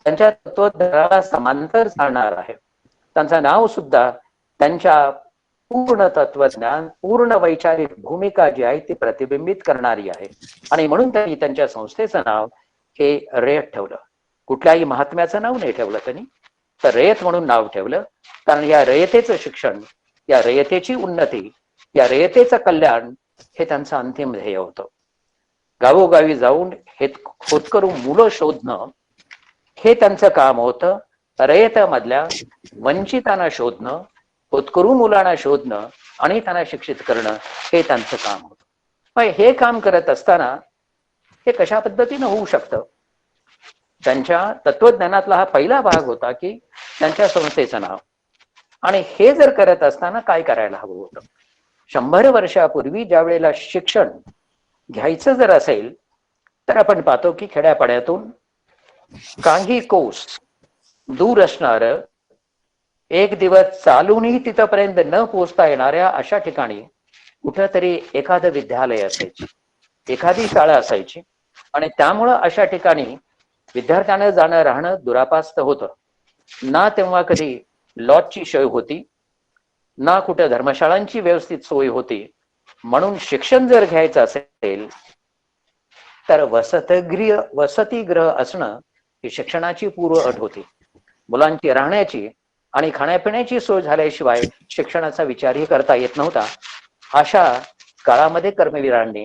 [SPEAKER 2] त्यांच्या तत्वज्ञानाला समांतर चालणार आहे. त्यांचं नाव सुद्धा त्यांच्या पूर्ण तत्वज्ञान, पूर्ण वैचारिक भूमिका जी आहे ती प्रतिबिंबित करणारी आहे. आणि म्हणून त्यांनी त्यांच्या संस्थेचं नाव हे रयत ठेवलं. कुठल्याही महात्म्याचं नाव नाही ठेवलं त्यांनी, तर रयत म्हणून नाव ठेवलं. कारण या रयतेचं शिक्षण, या रयतेची उन्नती, या रयतेचं कल्याण हे त्यांचं अंतिम ध्येय होतं. गावोगावी जाऊन हे होतकरू मुलं शोधणं हे त्यांचं काम होतं. रयतेमधल्या वंचितांना शोधणं, होतकरू मुलांना शोधणं आणि त्यांना शिक्षित करणं हे त्यांचं काम होतं. पण हे काम करत असताना हे कशा पद्धतीनं होऊ शकतं? त्यांच्या तत्वज्ञानातला हा पहिला भाग होता की त्यांच्या संस्थेचं नाव. आणि हे जर करत असताना काय करायला हवं होतं? 100 वर्षापूर्वी ज्या वेळेला शिक्षण घ्यायचं जर असेल तर आपण पाहतो की खेड्यापाड्यातून काही कोस दूर असणार, एक दिवस चालूनही तिथपर्यंत न पोहोचता येणाऱ्या अशा ठिकाणी कुठंतरी एखादं विद्यालय असायची, एखादी शाळा असायची. आणि त्यामुळं अशा ठिकाणी विद्यार्थ्यांना जाणं राहणं दुरापास्त होतं. ना तेव्हा कधी लॉजची सोय होती, ना कुठे धर्मशाळांची व्यवस्थित सोय होती. म्हणून शिक्षण जर घ्यायचं असेल तर वसतिगृह असणं ही शिक्षणाची पूर्व अट होती. मुलांची राहण्याची आणि खाण्यापिण्याची सोय झाल्याशिवाय शिक्षणाचा विचारही करता येत नव्हता. अशा काळामध्ये कर्मवीरांनी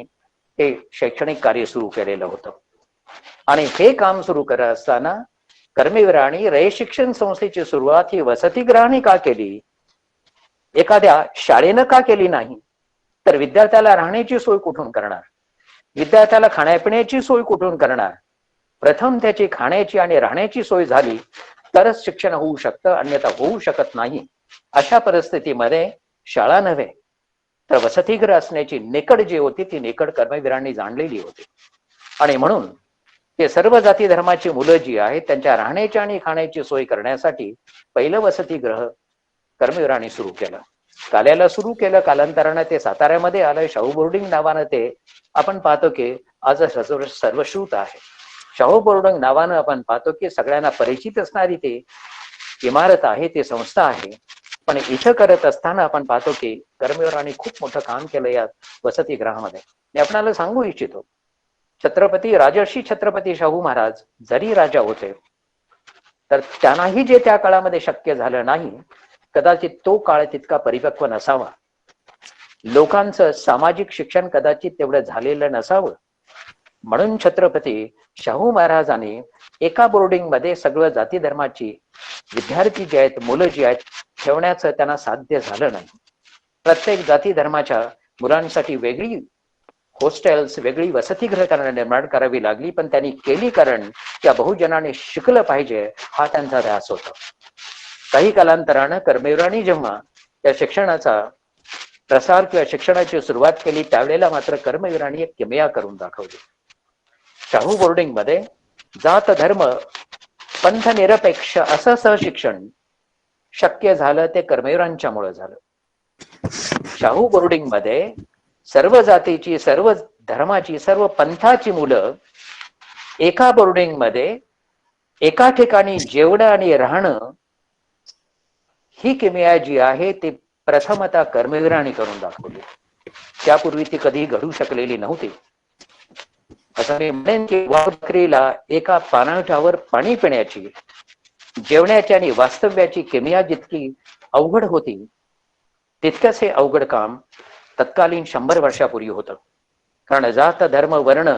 [SPEAKER 2] हे शैक्षणिक कार्य सुरू केलेलं होतं. आणि हे काम सुरू करत असताना कर्मवीरांनी रयत शिक्षण संस्थेची सुरुवात ही वसतिगृहाने का केली, एखाद्या शाळेनं का केली नाही? तर विद्यार्थ्याला राहण्याची सोय कुठून करणार, विद्यार्थ्याला खाण्यापिण्याची सोय कुठून करणार? प्रथम त्याची खाण्याची आणि राहण्याची सोय झाली तरच शिक्षण होऊ शकतं, अन्यथा होऊ शकत नाही. अशा परिस्थितीमध्ये शाळा नव्हे तर वसतिगृह असण्याची नेकड जी होती ती नेकड कर्मवीरांनी जाणलेली होती. आणि म्हणून ते सर्व जाती धर्माची मुलं जी आहेत त्यांच्या राहण्याची आणि खाण्याची सोय करण्यासाठी पहिलं वसतिगृह कर्मवीरांनी सुरू केलं. काल्याला सुरू केलं, कालांतरानं ते साताऱ्यामध्ये आलं. शाहू बोर्डिंग नावानं ते आपण पाहतो की आज सर्वश्रुत आहे. शाहू बोर्डिंग नावानं आपण पाहतो की सगळ्यांना परिचित असणारी ते इमारत आहे, ती संस्था आहे. पण इथं करत असताना आपण पाहतो की कर्मवीरांनी खूप मोठं काम केलं या वसतिगृहामध्ये. मी आपल्याला सांगू इच्छितो, छत्रपती राजर्षी छत्रपती शाहू महाराज जरी राजा होते तर त्यांनाही जे त्या काळामध्ये शक्य झालं नाही, कदाचित तो काळ तितका परिपक्व नसावा, लोकांचं सामाजिक शिक्षण कदाचित तेवढं झालेलं नसावं, म्हणून छत्रपती शाहू महाराजांनी एका बोर्डिंग मध्ये सगळं जाती धर्माची विद्यार्थी जे आहेत, मुलं जी आहेत ठेवण्याचं त्यांना साध्य झालं नाही. प्रत्येक जाती धर्माच्या मुलांसाठी वेगळी हॉस्टेल्स, वेगळी वसतिगृह निर्माण करावी लागली, पण त्यांनी केली कारण त्या बहुजनाने शिकलं पाहिजे हा त्यांचा ध्यास होता. काही कालांतरानं कर्मवीरांनी जेव्हा त्या शिक्षणाचा प्रसार किंवा शिक्षणाची सुरुवात केली त्यावेळेला मात्र कर्मवीरांनी एक किमया करून दाखवली. शाहू बोर्डिंग मध्ये जात धर्म पंथ निरपेक्ष असं सहशिक्षण शक्य झालं ते कर्मवीरांच्यामुळे झालं. शाहू बोर्डिंग मध्ये सर्व जातीची, सर्व धर्माची, सर्व पंथाची मुलं एका बोर्डिंग मध्ये एका ठिकाणी जेवणं आणि राहणं ही किमया जी आहे ती प्रथमतः कर्मवीरांनी करून दाखवली. त्यापूर्वी ती कधी घडू शकलेली नव्हती. असं मी म्हणेन की वाघबकरीला एका पानाठावर पाणी पिण्याची, जेवण्याची आणि वास्तव्याची किमया जितकी अवघड होती तितकंच हे अवघड काम तत्कालीन 100 वर्षापूर्वी होतं. कारण जात धर्म वर्ण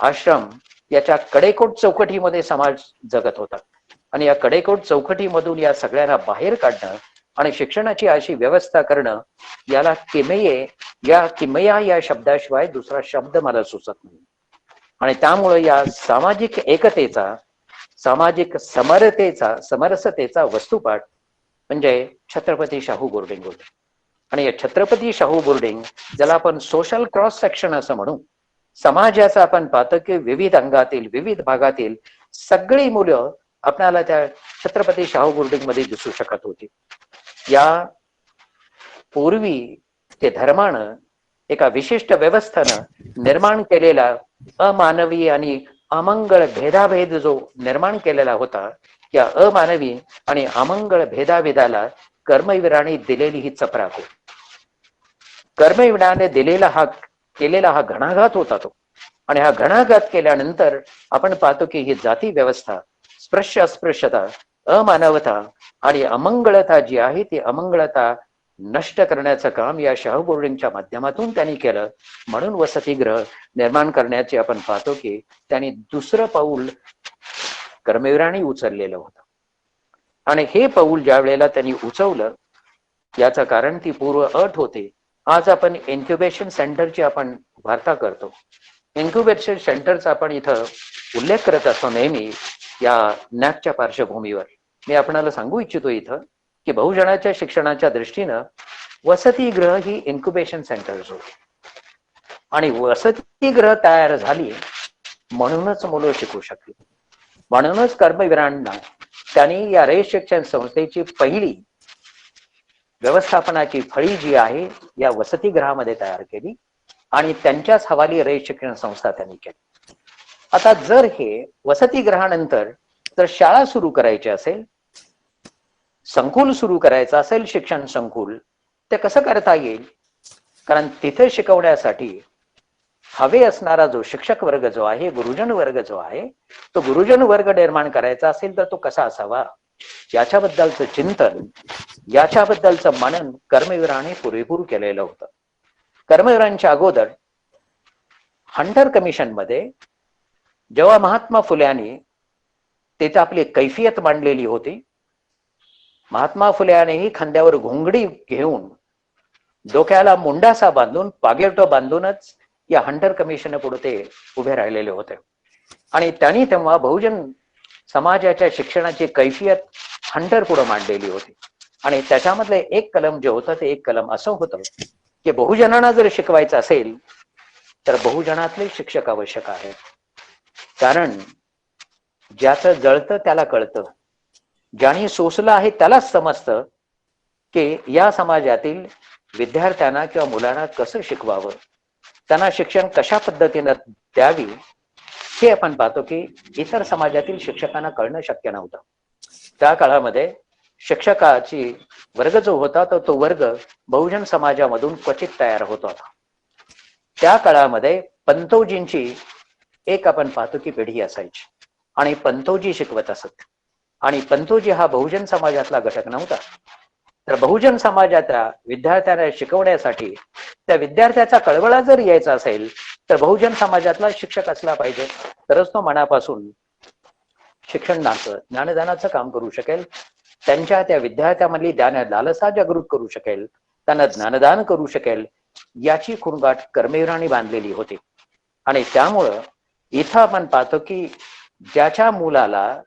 [SPEAKER 2] आश्रम याच्या कडेकोट चौकटीमध्ये समाज जगत होता आणि या कडेकोट चौकटीमधून या सगळ्यांना बाहेर काढणं आणि शिक्षणाची अशी व्यवस्था करणं याला किमये, या किमया या शब्दाशिवाय दुसरा शब्द मला सुचत नाही. आणि त्यामुळे या सामाजिक एकतेचा, सामाजिक समरसतेचा वस्तुपाठ म्हणजे छत्रपती शाहू बोर्डिंग होते. आणि या छत्रपती शाहू बोर्डिंग ज्याला आपण सोशल क्रॉस सेक्शन असं म्हणू, समाजाचा आपण पाहतो की विविध अंगातील, विविध भागातील सगळी मुलं आपल्याला त्या छत्रपती शाहू बोर्डिंग मध्ये दिसू शकत होती. या पूर्वी ते धर्मानं एका विशिष्ट व्यवस्थेनं निर्माण केलेला अमानवी आणि अमंगळ भेदाभेद जो निर्माण केलेला होता, या अमानवी आणि अमंगळ भेदाभेदाला कर्मवीरांनी दिलेली ही चपराक होती. कर्मवीराने केलेला हा घणाघात होता तो. आणि हा घणाघात केल्यानंतर आपण पाहतो की ही जाती व्यवस्था, स्पृश्य अस्पृश्यता, अमानवता आणि अमंगळता जी आहे ती अमंगळता नष्ट करण्याचं काम या शाहू बोर्डिंगच्या माध्यमातून त्यांनी केलं. म्हणून वसतिगृह निर्माण करण्याचे आपण पाहतो की त्यांनी दुसरं पाऊल कर्मवीरांनी उचललेलं होतं. आणि हे पाऊल ज्या वेळेला त्यांनी उचललं याचं कारण ती पूर्व अट होते. आज आपण इन्क्युबेशन सेंटरची आपण वार्ता करतो. इन्क्युबेशन सेंटरचा आपण इथं उल्लेख करत असतो नेहमी या नॅकच्या पार्श्वभूमीवर. मी आपणाला सांगू इच्छितो इथं की बहुजनाच्या शिक्षणाच्या दृष्टीनं वसतिगृह ही इन्क्युबेशन सेंटर्स होती. आणि वसतिगृह तयार झाली म्हणूनच मुलं शिकू शकली. म्हणूनच कर्मवीरांना त्यांनी या रयत शिक्षण संस्थेची पहिली व्यवस्थापनाची फळी जी आहे या वसतिगृहामध्ये तयार केली आणि त्यांच्याच हवाली रयत शिक्षण संस्था त्यांनी केली. आता जर हे वसतिगृहानंतर जर शाळा सुरू करायची असेल, संकुल सुरू करायचं असेल, शिक्षण संकुल, ते कसं करता येईल? कारण तिथे शिकवण्यासाठी हवे असणारा जो शिक्षक वर्ग जो आहे, गुरुजन वर्ग जो आहे, तो गुरुजन वर्ग निर्माण करायचा असेल तर तो कसा असावा याच्याबद्दलचं चिंतन, याच्याबद्दलचं मनन कर्मवीरांनी पुरेपूर केलेलं होतं. कर्मवीरांच्या अगोदर हंटर कमिशन मध्ये जेव्हा महात्मा फुल्यांनी तिथे आपली कैफियत मांडलेली होती, महात्मा फुल्यांनीही खांद्यावर घोंगडी घेऊन डोक्याला मुंडासा बांधून, पागेटो बांधूनच या हंटर कमिशन पुढे ते उभे राहिलेले होते. आणि त्यांनी तेव्हा बहुजन समाजाच्या शिक्षणाची कैफियत हंटर पुढे मांडलेली होती. आणि त्याच्यामधले एक कलम जे होतं ते एक कलम असं होतं की बहुजनांना जर शिकवायचं असेल तर बहुजनातले शिक्षक आवश्यक आहेत. कारण ज्याचं जळतं त्याला कळतं, ज्याने सोसलं आहे त्यालाच समजतं की या समाजातील विद्यार्थ्यांना किंवा मुलांना कसं शिकवावं, त्यांना शिक्षण कशा पद्धतीनं द्यावी, हे आपण पाहतो की इतर समाजातील शिक्षकांना कळणं शक्य नव्हतं. त्या काळामध्ये शिक्षकाची वर्ग जो होता तो वर्ग बहुजन समाजामधून क्वचित तयार होत होता. त्या काळामध्ये पंतोजींची एक आपण पाहतो की पिढी असायची आणि पंतोजी शिकवत असत. आणि पंतोजी हा बहुजन समाजातला घटक नव्हता. तर बहुजन समाजाच्या विद्यार्थ्यांना शिकवण्यासाठी त्या विद्यार्थ्याचा कळवळा जर यायचा असेल तर बहुजन समाजातला शिक्षक असला पाहिजे, तरच तो मनापासून शिक्षणाचं ज्ञानदानाचं काम करू शकेल, त्यांच्या त्या विद्यार्थ्यामधली ज्ञान लालसा जागृत करू शकेल, त्यांना ज्ञानदान करू शकेल, याची खुणगाठ कर्मवीरांनी बांधलेली होती. आणि त्यामुळं इथं आपण पाहतो की ज्याच्या मुलाला,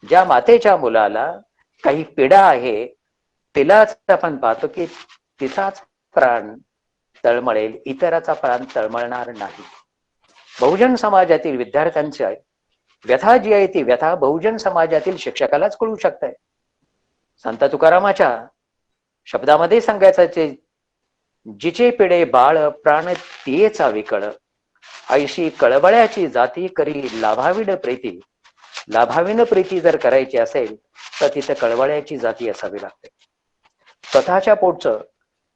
[SPEAKER 2] ज्या मातेच्या मुलाला काही पीडा आहे, तिलाच आपण पाहतो की तिचाच प्राण तळमळेल, इतराचा प्राण तळमळणार नाही. बहुजन समाजातील विद्यार्थ्यांच्या व्यथा जी आहे ती व्यथा बहुजन समाजातील शिक्षकालाच कळू शकते. संत तुकारामाच्या शब्दामध्ये सांगायचं, जिचे पिढे बाळ प्राण तियेचा विकळ, ऐशी कळबळ्याची जाती करी लाभाविण प्रीती. लाभाविण प्रीती जर करायची असेल तर तिथे कळवळ्याची जाती असावी लागते. स्वतःच्या पोटचं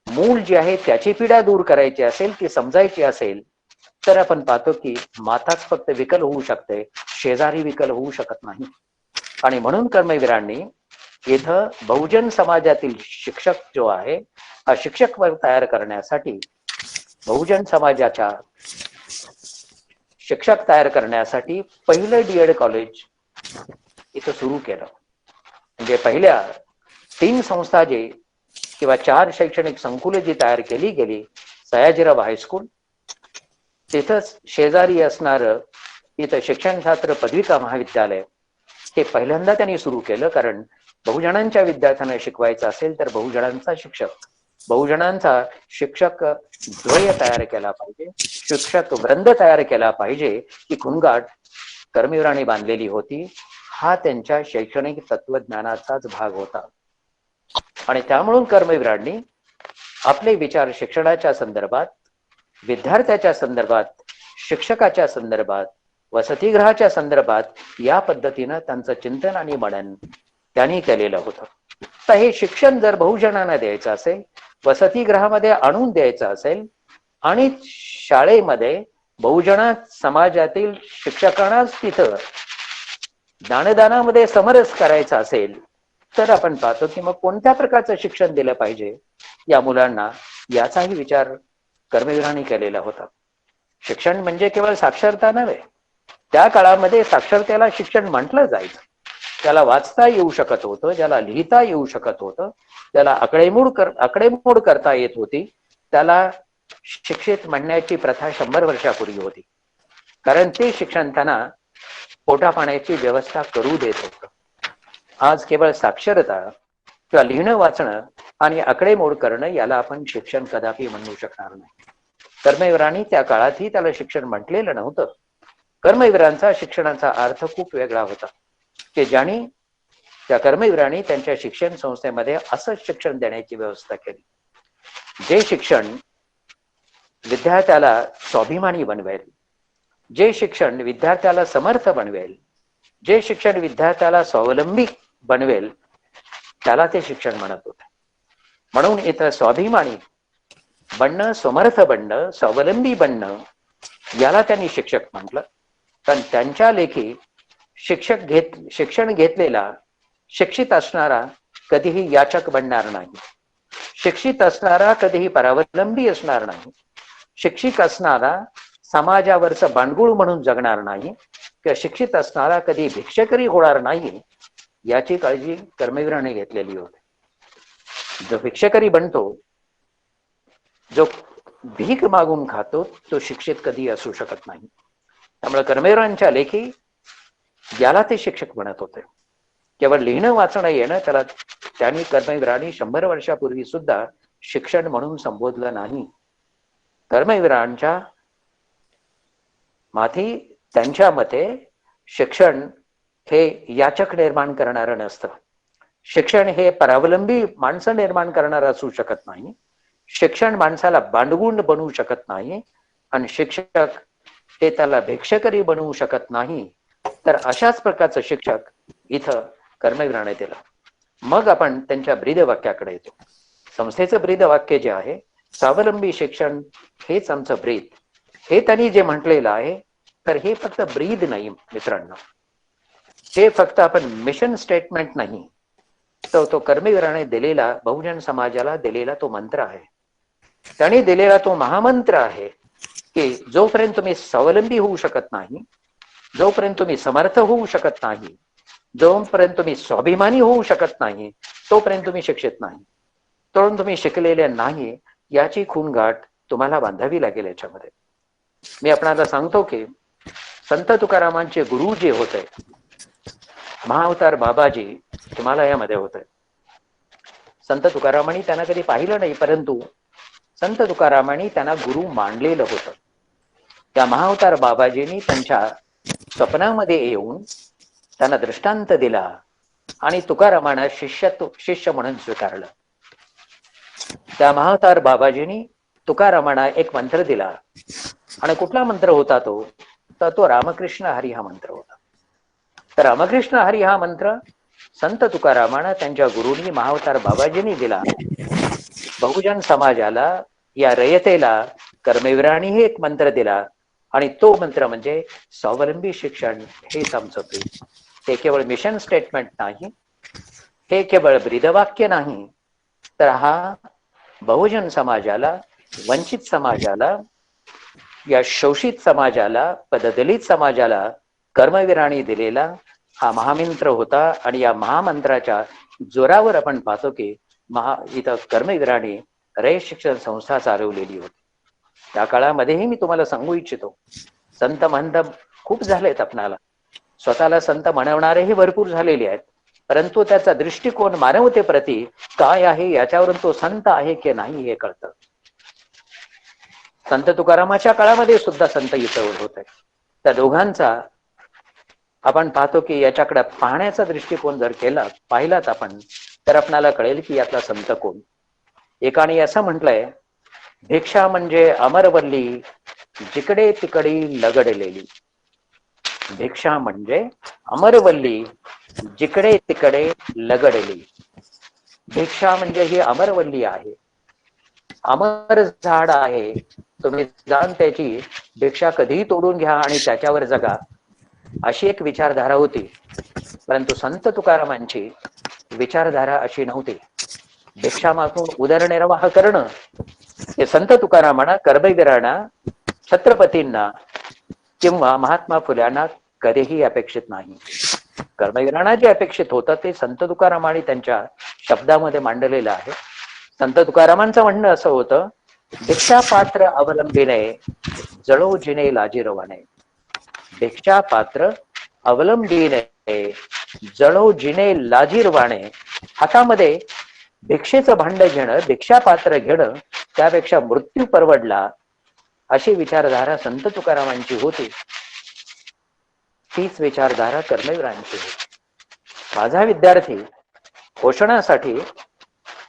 [SPEAKER 2] मूल जे आहे त्याची पीडा दूर करायची असेल, ती समजायची असेल, तर आपण पाहतो की माताच फक्त विकल होऊ शकते, शेजारी विकल होऊ शकत नाही. आणि म्हणून कर्मवीरांनी इथं बहुजन समाजातील शिक्षक जो आहे हा शिक्षक वर्ग तयार करण्यासाठी, बहुजन समाजाच्या शिक्षक तयार करण्यासाठी पहिलं डीएड कॉलेज इथं सुरू केलं. म्हणजे पहिल्या 3 संस्था जे किंवा 4 शैक्षणिक संकुले जी तयार केली गेली, सयाजीराव हायस्कूल, तिथंच शेजारी असणारं इथं शिक्षणशास्त्र पदविका महाविद्यालय, हे पहिल्यांदा त्यांनी सुरू केलं. कारण बहुजनांच्या विद्यार्थ्यांना शिकवायचं असेल तर बहुजनांचा शिक्षक द्वय तयार केला पाहिजे, शिक्षक वृंद तयार केला पाहिजे, ही खुणगाठ कर्मवीरांनी बांधलेली होती. हा त्यांच्या शैक्षणिक तत्वज्ञानाचाच भाग होता. आणि त्यामुळे कर्मवीरांनी आपले विचार शिक्षणाच्या संदर्भात, विद्यार्थ्याच्या संदर्भात, शिक्षकाच्या संदर्भात, वसतिगृहाच्या संदर्भात या पद्धतीनं त्यांचं चिंतन आणि मनन त्यांनी केलेलं होतं. तर हे शिक्षण जर बहुजनांना द्यायचं असेल, वसतिगृहामध्ये आणून द्यायचं असेल आणि शाळेमध्ये बहुजन समाजातील शिक्षकांनाच तिथं ज्ञानदानामध्ये समरस करायचा असेल, तर आपण पाहतो की मग कोणत्या प्रकारचं शिक्षण दिलं पाहिजे या मुलांना, याचाही विचार कर्मवीरांनी केलेला होता. शिक्षण म्हणजे केवळ साक्षरता नव्हे. त्या काळामध्ये साक्षरतेला शिक्षण म्हटलं जायचं. त्याला वाचता येऊ शकत होतं, ज्याला लिहिता येऊ शकत होतं, त्याला आकडेमोड करता येत होती, त्याला शिक्षित म्हणण्याची प्रथा 100 वर्षापूर्वी होती. कारण ते शिक्षण त्यांना पोटा पाण्याची व्यवस्था करू देत होतं. आज केवळ साक्षरता किंवा लिहिणं वाचणं आणि आकडेमोड करणं याला आपण शिक्षण कदापि म्हणू शकणार नाही. कर्मवीरांनी त्या काळातही त्याला शिक्षण म्हटलेलं नव्हतं. कर्मवीरांचा शिक्षणाचा अर्थ खूप वेगळा होता, की ज्यांनी त्या कर्मवीरांनी त्यांच्या शिक्षण संस्थेमध्ये असं शिक्षण देण्याची व्यवस्था केली, जे शिक्षण विद्यार्थ्याला स्वाभिमानी बनवेल, जे शिक्षण विद्यार्थ्याला समर्थ बनवेल, जे शिक्षण विद्यार्थ्याला स्वावलंबी बनवेल, त्याला ते शिक्षण म्हणत होते. म्हणून इथं स्वाभिमानी बनणं, समर्थ बनणं, स्वावलंबी बनणं, याला त्यांनी शिक्षक म्हटलं. कारण त्यांच्या लेखी शिक्षण घेतलेला, शिक्षित असणारा कधीही याचक बनणार नाही, शिक्षित असणारा कधीही परावलंबी असणार नाही, शिक्षित असणारा समाजावरचं बांडगुळ म्हणून जगणार नाही, किंवा शिक्षित असणारा कधी भिक्षकरी होणार नाही, याची काळजी कर्मवीराने घेतलेली होती. जो भिक्षकरी बनतो, जो भीक मागून खातो, तो शिक्षित कधी असू शकत नाही. त्यामुळे कर्मवीरांच्या लेखी याला ते शिक्षक म्हणत होते. केवळ लिहिणं वाचणं येणं त्याला त्यांनी कर्मवीरांनी 100 वर्षापूर्वी सुद्धा शिक्षण म्हणून संबोधलं नाही. कर्मवीरांच्या माथी त्यांच्या मते शिक्षण हे याचक निर्माण करणारं नसतं. शिक्षण हे परावलंबी माणसं निर्माण करणारं असू शकत नाही. शिक्षण माणसाला बांडगुंड बनवू शकत नाही आणि शिक्षक हे त्याला भिक्षकरी बनवू शकत नाही. तर अशाच प्रकारचं शिक्षक इथं कर्मविराने दिलं. मग आपण त्यांच्या ब्रीदवाक्याकडे येतो. संस्थेचं ब्रीदवाक्य जे आहे, स्वावलंबी शिक्षण हेच आमचं ब्रीद, हे त्यांनी जे म्हटलेलं आहे, तर हे फक्त ब्रीद नाही मित्रांनो, हे फक्त आपण मिशन स्टेटमेंट नाही, तो कर्मवीराने दिलेला, बहुजन समाजाला दिलेला तो मंत्र आहे. त्यांनी दिलेला तो महामंत्र आहे की जोपर्यंत तुम्ही स्वावलंबी होऊ शकत नाही, जोपर्यंत तुम्ही समर्थ होऊ शकत नाही, जोपर्यंत तुम्ही स्वाभिमानी होऊ शकत नाही, तोपर्यंत तुम्ही शिक्षित नाही, तोपर्यंत तुम्ही शिकलेले नाही, याची खूणगाठ तुम्हाला बांधावी लागेल. याच्यामध्ये मी आपणाला सांगतो की संत तुकारामांचे गुरु जे होते महाअवतार बाबाजी हिमालयामध्ये होते. संत तुकारामांनी त्यांना कधी पाहिलं नाही, परंतु संत तुकारामांनी त्यांना गुरु मानलेलं होतं. त्या महाअवतार बाबाजींनी त्यांच्या स्वप्नामध्ये येऊन त्यांना दृष्टांत दिला आणि तुकारामांना शिष्य म्हणून स्वीकारलं. त्या महाअवतार बाबाजींनी तुकारामांना एक मंत्र दिला आणि कुठला मंत्र होता तो? तर तो रामकृष्ण हरी हा मंत्र होता. तर रामकृष्ण हरी हा मंत्र संत तुकारामांना त्यांच्या गुरुंनी महाअवतार बाबाजींनी दिला. बहुजन समाजाला, या रयतेला कर्मवीरांनीही एक मंत्र दिला आणि तो मंत्र म्हणजे स्वावलंबी शिक्षण हेच आमचं ब्रीद. ते केवळ मिशन स्टेटमेंट नाही, हे केवळ ब्रीदवाक्य नाही, तर हा बहुजन समाजाला, वंचित समाजाला, या शोषित समाजाला, पददलित समाजाला कर्मवीरांनी दिलेला हा महामंत्र होता. आणि या महामंत्राच्या जोरावर आपण पाहतो की इथं कर्मवीरांनी रयत शिक्षण संस्था चालवलेली होती. त्या काळामध्येही मी तुम्हाला सांगू इच्छितो, संत महंत खूप झालेत आपणाला, स्वतःला संत म्हणवणारेही भरपूर झालेले आहेत, परंतु त्याचा दृष्टिकोन मानवतेप्रती काय आहे याच्यावरून तो संत आहे की नाही हे कळतं. संत तुकारामाच्या काळामध्ये सुद्धा संत इथं होते. त्या दोघांचा आपण पाहतो की याच्याकडे पाहण्याचा दृष्टिकोन जर पाहिलात आपण, तर आपणाला कळेल की यातला संत कोण. एकाने असं म्हटलंय, भिक्षा म्हणजे अमरवल्ली जिकडे तिकडे लगडलेली. भिक्षा म्हणजे अमरवल्ली जिकडे तिकडे लगडली. भिक्षा म्हणजे ही अमरवल्ली आहे, अमर झाड आहे, तुम्ही जाण त्याची भिक्षा कधीही तोडून घ्या आणि त्याच्यावर जगा, अशी एक विचारधारा होती. परंतु संत तुकारामांची विचारधारा अशी नव्हती. भिक्षा मागून उदरनिर्वाह करणं हे संत तुकारामांना, कर्मवीरांना, छत्रपतींना किंवा महात्मा फुल्यांना कधीही अपेक्षित नाही. कर्मवीरांना जे अपेक्षित होतं ते संत तुकारामांनी त्यांच्या शब्दामध्ये मांडलेलं आहे. संत तुकारामांचं म्हणणं असं होतं, भिक्षा पात्र अवलंबिने जळो जिने लाजीरवाने. भिक्षा पात्र अवलंबिने जळो जिने लाजीरवाणे. हातामध्ये भिक्षेचं भांड घेणं, भिक्षा पात्र घेणं, त्यापेक्षा मृत्यू परवडला, अशी विचारधारा संत तुकारामांची होती. तीच विचारधारा कर्मवीरांची होती. माझा विद्यार्थी पोषणासाठी,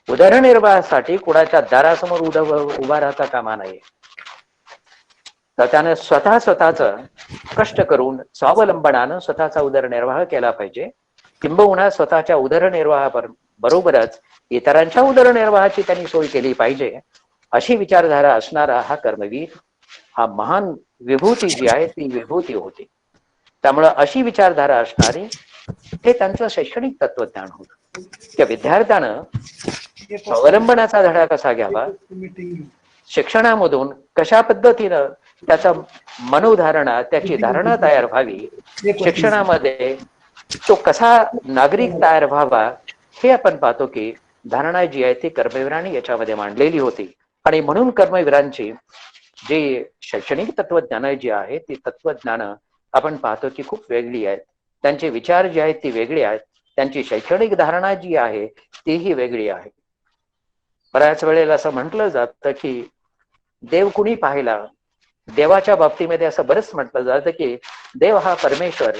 [SPEAKER 2] उदरनिर्वाहासाठी कुणाच्या दारासमोर उभा राहता कामा नये. तर त्याने स्वतःच कष्ट करून स्वावलंबनानं स्वतःचा उदरनिर्वाह केला पाहिजे. किंबहुना स्वतःच्या उदरनिर्वाहा बरोबरच इतरांच्या उदरनिर्वाहाची त्यांनी सोय केली पाहिजे, अशी विचारधारा असणारा हा कर्मवीर, हा महान विभूती जी आहे ती विभूती होती. त्यामुळं अशी विचारधारा असणारी हे त्यांचं शैक्षणिक तत्वज्ञान होतं. त्या विद्यार्थ्यानं स्वावलंबनाचा धडा कसा घ्यावा, शिक्षणामधून कशा पद्धतीनं त्याचा मनोधारणा, त्याची धारणा तयार व्हावी, शिक्षणामध्ये तो कसा नागरिक तयार व्हावा, हे आपण पाहतो की धारणा जी आहे ती कर्मवीरांनी याच्यामध्ये मांडलेली होती. आणि म्हणून कर्मवीरांची जी शैक्षणिक तत्वज्ञान जी आहे ती तत्वज्ञान आपण पाहतो की खूप वेगळी आहेत. त्यांचे विचार जे आहेत ती वेगळी आहेत. त्यांची शैक्षणिक धारणा जी आहे तीही वेगळी आहे. बऱ्याच वेळेला असं म्हटलं जातं की देव कुणी पाहिला, देवाच्या बाबतीमध्ये असं बरंच म्हटलं जातं की देव हा परमेश्वर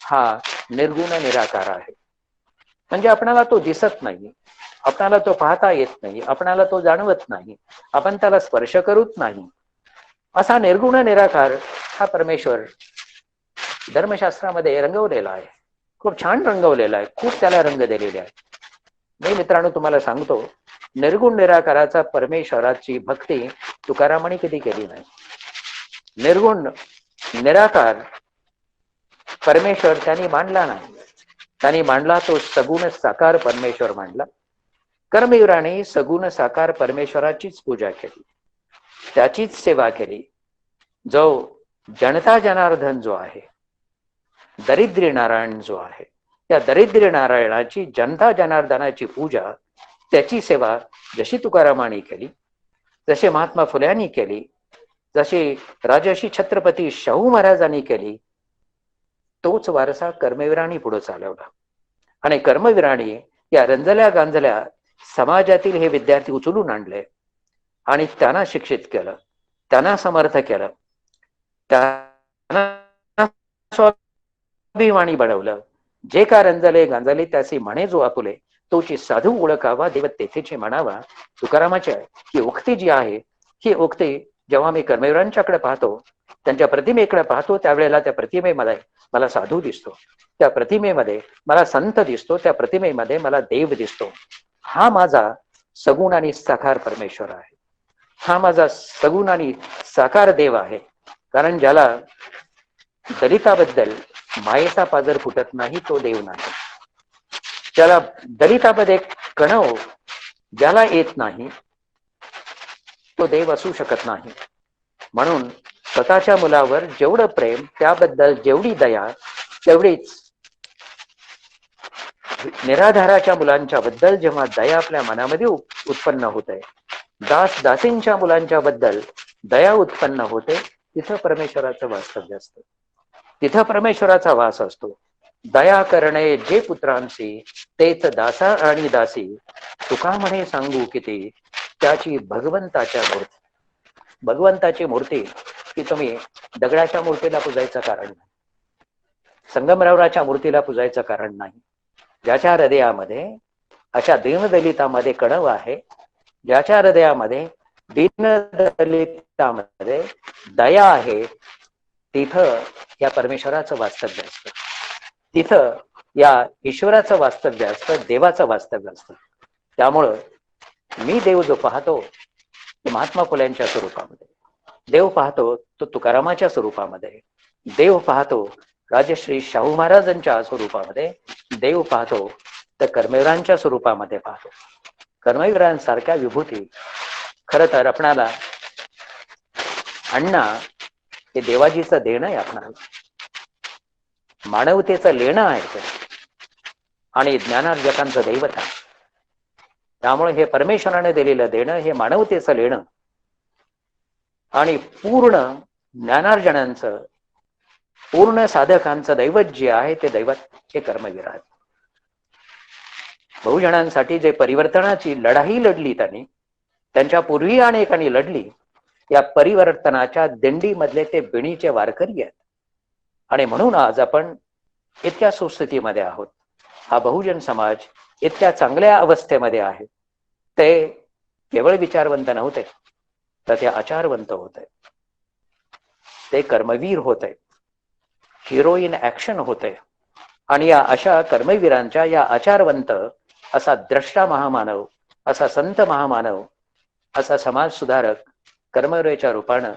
[SPEAKER 2] हा निर्गुण निराकार आहे. म्हणजे आपणाला तो दिसत नाही, आपणाला तो पाहता येत नाही, आपणाला तो जाणवत नाही, आपण त्याला स्पर्श करूच नाही, असा निर्गुण निराकार हा परमेश्वर धर्मशास्त्रामध्ये रंगवलेला आहे. खूप छान रंगवलेला आहे, खूप त्याला रंग दिलेले आहे. मी मित्रांनो तुम्हाला सांगतो, निर्गुण निराकाराचा परमेश्वराची भक्ती तुकारामांनी कधी केली नाही. निर्गुण निराकार परमेश्वर त्यांनी मांडला नाही, त्यांनी मांडला तो सगुण साकार परमेश्वर मांडला. कर्मवीराने सगुण साकार परमेश्वराचीच पूजा केली, त्याचीच सेवा केली. जो जनता जनार्दन जो आहे, दरिद्री नारायण जो आहे, त्या दरिद्री नारायणाची जनता जनार्दनाची पूजा, त्याची सेवा जशी तुकारामांनी केली, जसे महात्मा फुल्यांनी केली, जशी राजर्षी छत्रपती शाहू महाराजांनी केली, तोच वारसा कर्मवीरांनी पुढे चालवला. आणि कर्मवीरांनी या रंजल्या गांजल्या समाजातील हे विद्यार्थी उचलून आणले आणि त्यांना शिक्षित केलं, त्यांना समर्थ केलं, त्यांना स्वाभिमानी बनवलं. जे का रंजले गांजले त्याचे म्हणे जो आपुले, तोची साधू ओळखावा देव तेथेचे म्हणावा. तुकारामाची ही उक्ती जी आहे, ही उक्ती जेव्हा मी कर्मवीरांच्याकडे पाहतो, त्यांच्या प्रतिमेकडे पाहतो, त्यावेळेला त्या प्रतिमेमध्ये मला साधू दिसतो, त्या प्रतिमेमध्ये मला संत दिसतो, त्या प्रतिमेमध्ये मला देव दिसतो. हा माझा सगुण आणि साकार परमेश्वर आहे, हा माझा सगुण आणि साकार देव आहे. कारण ज्याला दलिताबद्दल मायेचा पाजर फुटत नाही तो देव नाही. ज्याला दलितामध्ये कणव ज्याला येत नाही तो देव असू शकत नाही. म्हणून स्वतःच्या मुलावर जेवढं प्रेम, त्याबद्दल जेवढी दया, तेवढीच निराधाराच्या मुलांच्या बद्दल जेव्हा दया आपल्या मनामध्ये उत्पन्न होते, दास दासींच्या मुलांच्या बद्दल दया उत्पन्न होते, तिथं परमेश्वराचं वास्तव्य असतं, तिथं परमेश्वराचा वास असतो. दया करणे जे पुत्रांशी, तेच दासा आणि दासी, तुका म्हणे सांगू किती, त्याची भगवंताच्या मूर्ती. भगवंताची मूर्ती की तुम्ही दगडाच्या मूर्तीला पूजायचं कारण नाही, संगमरवराच्या मूर्तीला पूजायचं कारण नाही. ज्याच्या हृदयामध्ये अशा दीनदलितामध्ये कणव आहे, ज्याच्या हृदयामध्ये दीनदलितामध्ये दया आहे, तिथं या परमेश्वराचं वास्तव्य असतं, तिथं या ईश्वराचं वास्तव्य असतं, देवाचं वास्तव्य असतं. त्यामुळं मी देव जो पाहतो तो महात्मा फुल्यांच्या स्वरूपामध्ये, देव पाहतो तो तुकारामाच्या स्वरूपामध्ये, देव पाहतो राजश्री शाहू महाराजांच्या स्वरूपामध्ये, देव पाहतो तर कर्मवीरांच्या स्वरूपामध्ये पाहतो. कर्मवीरांसारख्या विभूती खर तर आपणाला अण्णा हे देवाजीचं देणं आहे, आपणाला मानवतेचं लेणं आहे ते, आणि ज्ञानार्जकांचं दैवत आहे. त्यामुळे हे परमेश्वराने दिलेलं देणं, हे मानवतेचं लेणं आणि पूर्ण ज्ञानार्जनांचं, पूर्ण साधकांचं दैवत जे आहे ते दैवत हे कर्मवीर आहेत. बहुजनांसाठी जे परिवर्तनाची लढाई लढली त्यांनी, त्यांच्या पूर्वी अनेकांनी लढली, या परिवर्तनाच्या दिंडीमधले ते बिणीचे वारकरी आहेत. आणि म्हणून आज आपण इतक्या सुस्थितीमध्ये आहोत, हा बहुजन समाज इतक्या चांगल्या अवस्थेमध्ये आहे. ते केवळ विचारवंत नव्हते, तर ते आचारवंत होते, ते कर्मवीर होते, हिरो इन ऍक्शन होते. आणि या अशा कर्मवीरांच्या, या आचारवंत असा द्रष्टा महामानव, असा संत महामानव, असा समाज सुधारक कर्मवीराच्या रूपानं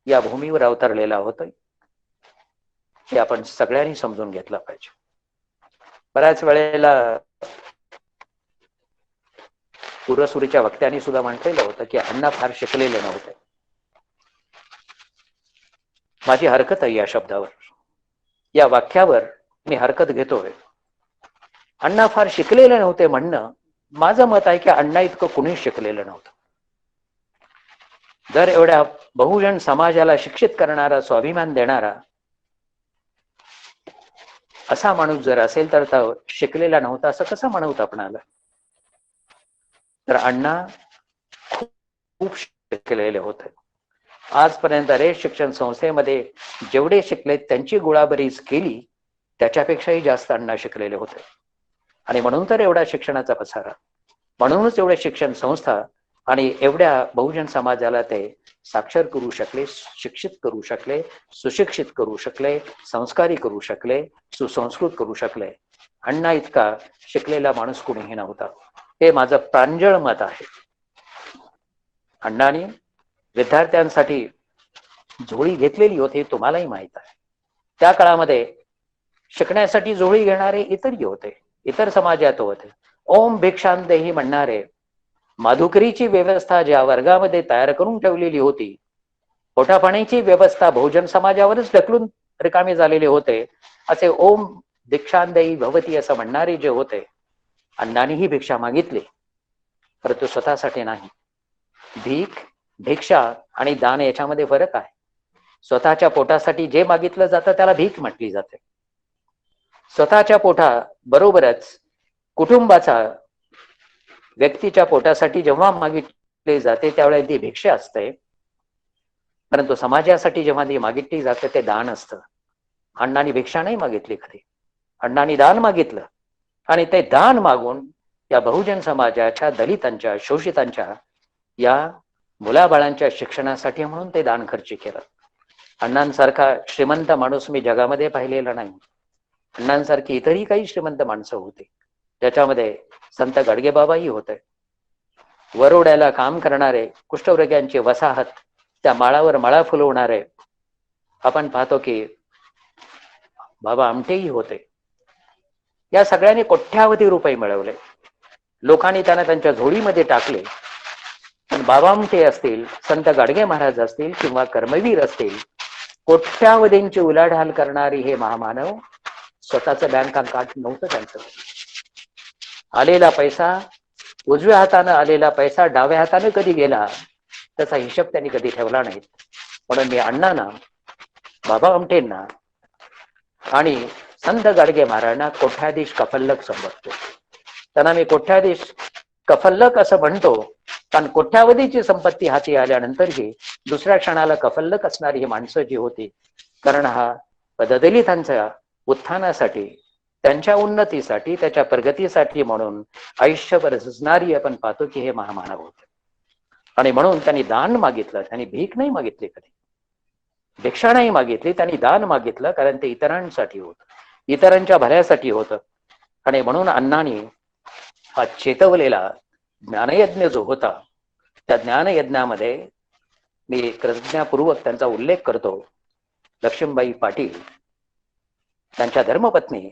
[SPEAKER 2] या भूमीवर अवतरलेला होतोय, हे आपण सगळ्यांनी समजून घेतलं पाहिजे. बऱ्याच वेळेला पूर्वसुरीच्या वक्त्यांनी सुद्धा म्हटलेलं होतं की अण्णा फार शिकलेले नव्हते. माझी हरकत आहे या शब्दावर, या वाक्यावर मी हरकत घेतोय. अण्णा फार शिकलेले नव्हते म्हणणं, माझं मत आहे की अण्णा इतकं कुणीच शिकलेलं नव्हतं. जर एवढ्या बहुजन समाजाला शिक्षित करणारा, स्वाभिमान देणारा असा माणूस जर असेल तर तो शिकलेला नव्हता असं कसं म्हणत आपणाला? तर अण्णा खूप शिकलेले होते. आजपर्यंत रयत शिक्षण संस्थेमध्ये जेवढे शिकले त्यांची गोळाबरीज केली त्याच्यापेक्षाही जास्त अण्णा शिकलेले होते. आणि म्हणून तर एवढा शिक्षणाचा पसारा, म्हणूनच एवढ्या शिक्षण संस्था आणि एवढ्या बहुजन समाजाला ते साक्षर करू शकले, शिक्षित करू शकले, सुशिक्षित करू शकले, संस्कारी करू शकले, सुसंस्कृत करू शकले. अण्णा इतका शिकलेला माणूस कोणीही नव्हता. हे माझं प्रांजळ मत आहे. अण्णांनी विद्यार्थ्यांसाठी झोळी घेतलेली होती, तुम्हालाही माहित आहे. त्या काळामध्ये शिकण्यासाठी झोळी घेणारे इतरही होते, इतर समाजात होते. ओम भिक्षांदेही म्हणणारे माधुकरीची व्यवस्था ज्या वर्गामध्ये तयार करून ठेवलेली होती, पोटापाण्याची व्यवस्था बहुजन समाजावरच ढकलून रिकामे झालेले होते, असे ओम भिक्षांदेही भवती असं म्हणणारे जे होते, अण्णांनीही भिक्षा मागितली, परंतु स्वतःसाठी नाही. भीक, भिक्षा आणि दान याच्यामध्ये फरक आहे. स्वतःच्या पोटासाठी जे मागितलं जातं त्याला भीक म्हटली जाते. स्वतःच्या पोटा बरोबरच कुटुंबाचा व्यक्तीच्या पोटासाठी जेव्हा मागितले जाते त्यावेळेला ती भिक्षा असते, परंतु समाजासाठी जेव्हा ती मागितली जाते ते दान असतं. अण्णांनी भिक्षा नाही मागितली कधी, अण्णांनी दान मागितलं. आणि ते दान मागून या बहुजन समाजाच्या, दलितांच्या, शोषितांच्या या मुलाबाळांच्या शिक्षणासाठी म्हणून ते दान खर्च केलं. अण्णांसारखा श्रीमंत माणूस मी जगामध्ये पाहिलेला नाही. अण्णांसारखी इतरही काही श्रीमंत माणसं होती, ज्याच्यामध्ये संत गाडगेबाबाही होते. वरोड्याला काम करणारे, कुष्ठरोग्यांची वसाहत, त्या माळावर माळा फुलवणारे आपण पाहतो की बाबा आमटेही होते. या सगळ्यांनी कोट्यावधी रुपये मिळवले. लोकांनी त्यांना त्यांच्या झोळीमध्ये टाकले. पण बाबा आमटे असतील, संत गाडगे महाराज असतील किंवा कर्मवीर असतील, कोट्यावधींची उलाढाल करणारी हे महामानव स्वतःचं बँक अकाउंट नव्हतं त्यांचं. आलेला पैसा, उजव्या हाताने आलेला पैसा डाव्या हाताने कधी गेला त्याचा हिशोब त्यांनी कधी ठेवला नाही. म्हणून मी अण्णांना, बाबा आमटेंना आणि संत गाडगे महाराजांना कोट्याधीश कफल्लक समजतो. त्यांना मी कोट्याधीश कफल्लक असं म्हणतो, कारण कोट्यावधीची संपत्ती हाती आल्यानंतरही दुसऱ्या क्षणाला कफल्लक असणारी ही माणसं जी होती, कारण हा दलितांच्या उत्थानासाठी, त्यांच्या उन्नतीसाठी, त्याच्या प्रगतीसाठी म्हणून आयुष्यभर झुजणारी आपण पाहतो की हे महामानव होते. आणि म्हणून त्यांनी दान मागितलं, त्यांनी भीक नाही मागितली, कधी भिक्षा नाही मागितली, त्यांनी दान मागितलं, कारण ते इतरांसाठी होतं, इतरांच्या भल्यासाठी होतं. आणि म्हणून अण्णांनी हा चेतवलेला ज्ञानयज्ञ जो होता, त्या ज्ञानयज्ञामध्ये मी कृतज्ञतापूर्वक त्यांचा उल्लेख करतो. लक्ष्मीबाई पाटील त्यांच्या धर्मपत्नी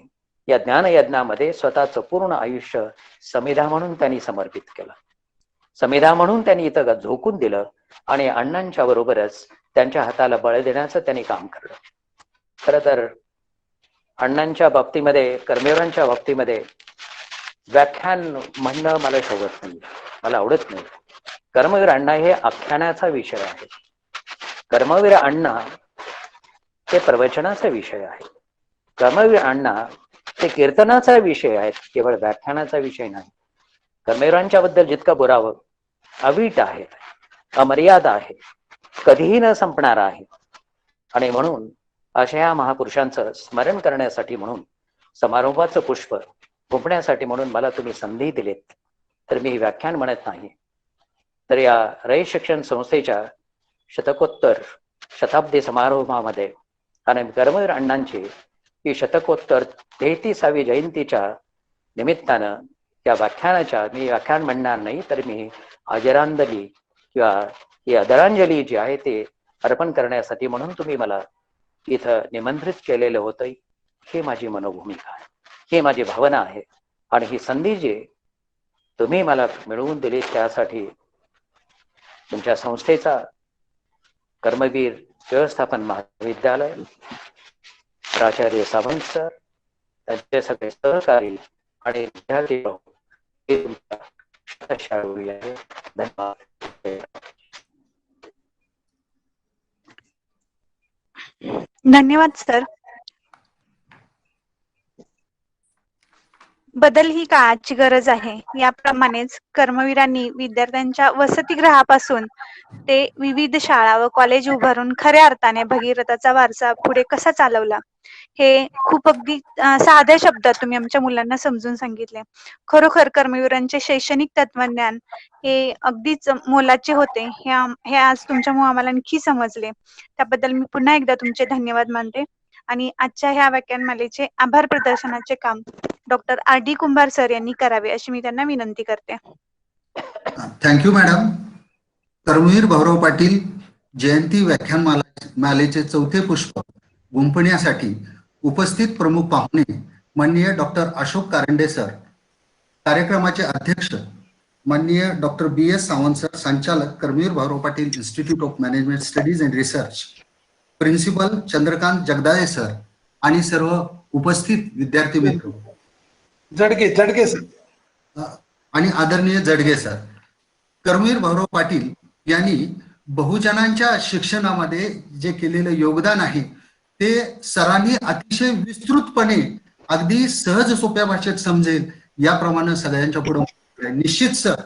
[SPEAKER 2] या ज्ञानयज्ञामध्ये स्वतःचं पूर्ण आयुष्य समिधा म्हणून त्यांनी समर्पित केलं. समिधा म्हणून त्यांनी इथं झोकून दिलं आणि अण्णांच्या बरोबरच त्यांच्या हाताला बळ देण्याचं त्यांनी काम केलं. खरं तर अण्णांच्या बाबतीमध्ये, कर्मवीरांच्या बाबतीमध्ये व्याख्यान म्हणणं मला शोभत नाही, मला आवडत नाही. कर्मवीर अण्णा हे आख्यानाचा विषय आहे. कर्मवीर अण्णा हे प्रवचनाचा विषय आहे. कर्मवीर अण्णा हे कीर्तनाचा विषय आहे, केवळ व्याख्यानाचा विषय नाही. कर्मवीरांच्या बद्दल जितकं बोलावं अवीट आहे, अमर्याद आहे, कधीही न संपणार आहे. आणि म्हणून अशा या महापुरुषांचं स्मरण करण्यासाठी म्हणून, समारोहाचं पुष्प फुंकण्यासाठी म्हणून मला तुम्ही संधी दिलीत, तर मी व्याख्यान म्हणत नाही, तर या रयत शिक्षण संस्थेच्या शतकोत्तर शताब्दी समारोहामध्ये आणि कर्मवीर अण्णांची ही शतकोत्तर 33वी जयंतीच्या निमित्तानं त्या व्याख्यानाच्या, मी व्याख्यान म्हणणार नाही, तर मी आदरांजली किंवा ही आदरांजली जी आहे ते अर्पण करण्यासाठी म्हणून तुम्ही मला इथं निमंत्रित केलेलं होतं. हे माझी मनोभूमिका आहे, ही माझी भावना आहे. आणि ही संधी जी तुम्ही मला मिळवून दिली त्यासाठी तुमच्या संस्थेचा, कर्मवीर व्यवस्थापन महाविद्यालय, प्राचार्य सावंत सर, त्यांचे सगळे सहकारी आणि विद्यार्थी हे तुमच्या आहे. धन्यवाद.
[SPEAKER 1] धन्यवाद सर. बदल ही काळाची गरज आहे. याप्रमाणेच कर्मवीरांनी विद्यार्थ्यांच्या वसतिगृहापासून ते विविध शाळा व कॉलेज उभारून खऱ्या अर्थाने भगीरथाचा वारसा पुढे कसा चालवला, हे खूप अगदी साध्या शब्दात तुम्ही आमच्या मुलांना समजून सांगितले. खरोखर कर्मवीरांचे शैक्षणिक तत्वज्ञान हे अगदीच मोलाचे होते. हे आज तुमच्यामुळे आम्हाला आणखी समजले. त्याबद्दल मी पुन्हा एकदा तुमचे धन्यवाद मानते आणि आजच्या ह्या व्याख्यानमालेचे आभार प्रदर्शनाचे काम doctor R D Kumbhar sir यांनी करावे अशी मी त्यांना विनंती करते.
[SPEAKER 4] Thank you madam. कर्मवीर भाऊराव पाटील जयंती व्याख्यानमालेचे चौथे पुष्प गुंफण्यासाठी उपस्थित प्रमुख पाहुणे माननीय डॉक्टर अशोक कारंडे सर, कार्यक्रमाचे अध्यक्ष माननीय doctor B S Sawant sir, संचालक Karmaveer Bhaurao Patil institute of management studies and research, principal Chandrakant Jagdale sir आणि सर्व उपस्थित विद्यार्थी मित्र,
[SPEAKER 3] जडगे सर
[SPEAKER 4] आणि आदरणीय जडगे सर. कर्मवीर भाऊराव पाटील यांनी बहुजनांच्या शिक्षणामध्ये जे केलेलं योगदान आहे ते सरांनी अतिशय विस्तृतपणे अगदी सहज सोप्या भाषेत समजेल याप्रमाणे सगळ्यांच्या पुढे निश्चित सर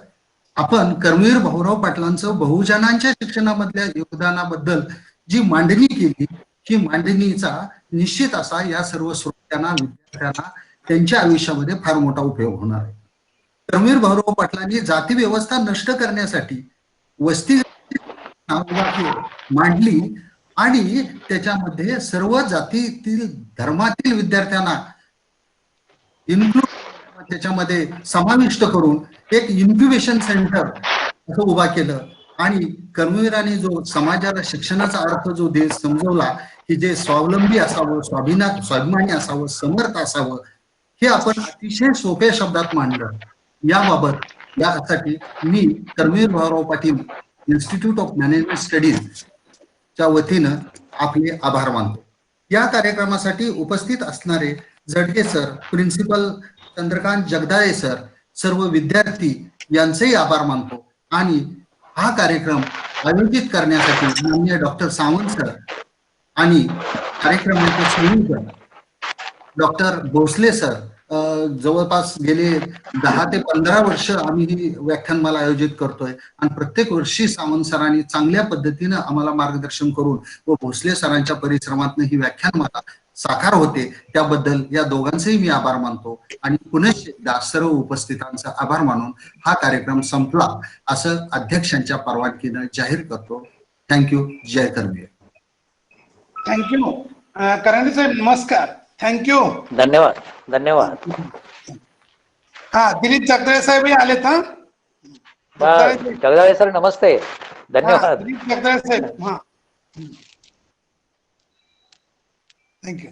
[SPEAKER 4] आपण कर्मवीर भाऊराव पाटलांचं बहुजनांच्या शिक्षणामधल्या योगदानाबद्दल जी मांडणी केली ही मांडणीचा निश्चित असा या सर्व श्रोत्यांना विद्यार्थ्यांना त्यांच्या आयुष्यामध्ये फार मोठा उपयोग होणार आहे. कर्मवीर भाऊराव पाटलांनी जाती व्यवस्था नष्ट करण्यासाठी वस्ती मांडली आणि त्याच्यामध्ये सर्व जातीतील धर्मातील विद्यार्थ्यांना त्याच्यामध्ये समाविष्ट करून एक इन्क्युबेशन सेंटर असं उभा केलं आणि कर्मवीरांनी जो समाजाला शिक्षणाचा अर्थ जो देश समजवला की जे स्वावलंबी असावं, स्वाभिमानी असावं, समर्थ असावं, हे आपण अतिशय सोप्या शब्दात मांडलं. याबाबत यासाठी मी Karmaveer Bhaurao Patil institute of management studies च्या वतीनं आपले आभार मानतो. या कार्यक्रमासाठी उपस्थित असणारे Jadage sir, principal Chandrakant Jagdale sir, सर्व विद्यार्थी यांचेही आभार मानतो आणि हा कार्यक्रम आयोजित करण्यासाठी माननीय डॉक्टर सावंत सर आणि कार्यक्रमाचे संयोजक डॉक्टर भोसले सर, जवळपास गेले 10 ते 15 वर्ष आम्ही ही व्याख्यानमाला आयोजित करतोय आणि प्रत्येक वर्षी सावंत सरांनी चांगल्या पद्धतीनं आम्हाला मार्गदर्शन करून व भोसले सरांच्या परिश्रमातून ही व्याख्यानमाला साकार होते. त्याबद्दल या दोघांचेही मी आभार मानतो आणि पुनश्च एकदा सर्व उपस्थितांचा आभार मानून हा कार्यक्रम संपला असं अध्यक्षांच्या परवानगीनं जाहीर करतो. थँक्यू. जय कर्मवीर.
[SPEAKER 3] थँक्यू करंडे साहेब. नमस्कार. थँक्यू.
[SPEAKER 2] धन्यवाद. धन्यवाद.
[SPEAKER 3] हा, दिलीप जगदाळे साहेबही आलेत. हा,
[SPEAKER 2] जगदाळे सर नमस्ते. धन्यवाद.
[SPEAKER 3] दिलीप जगदाळे साहेब. हा, थँक्यू.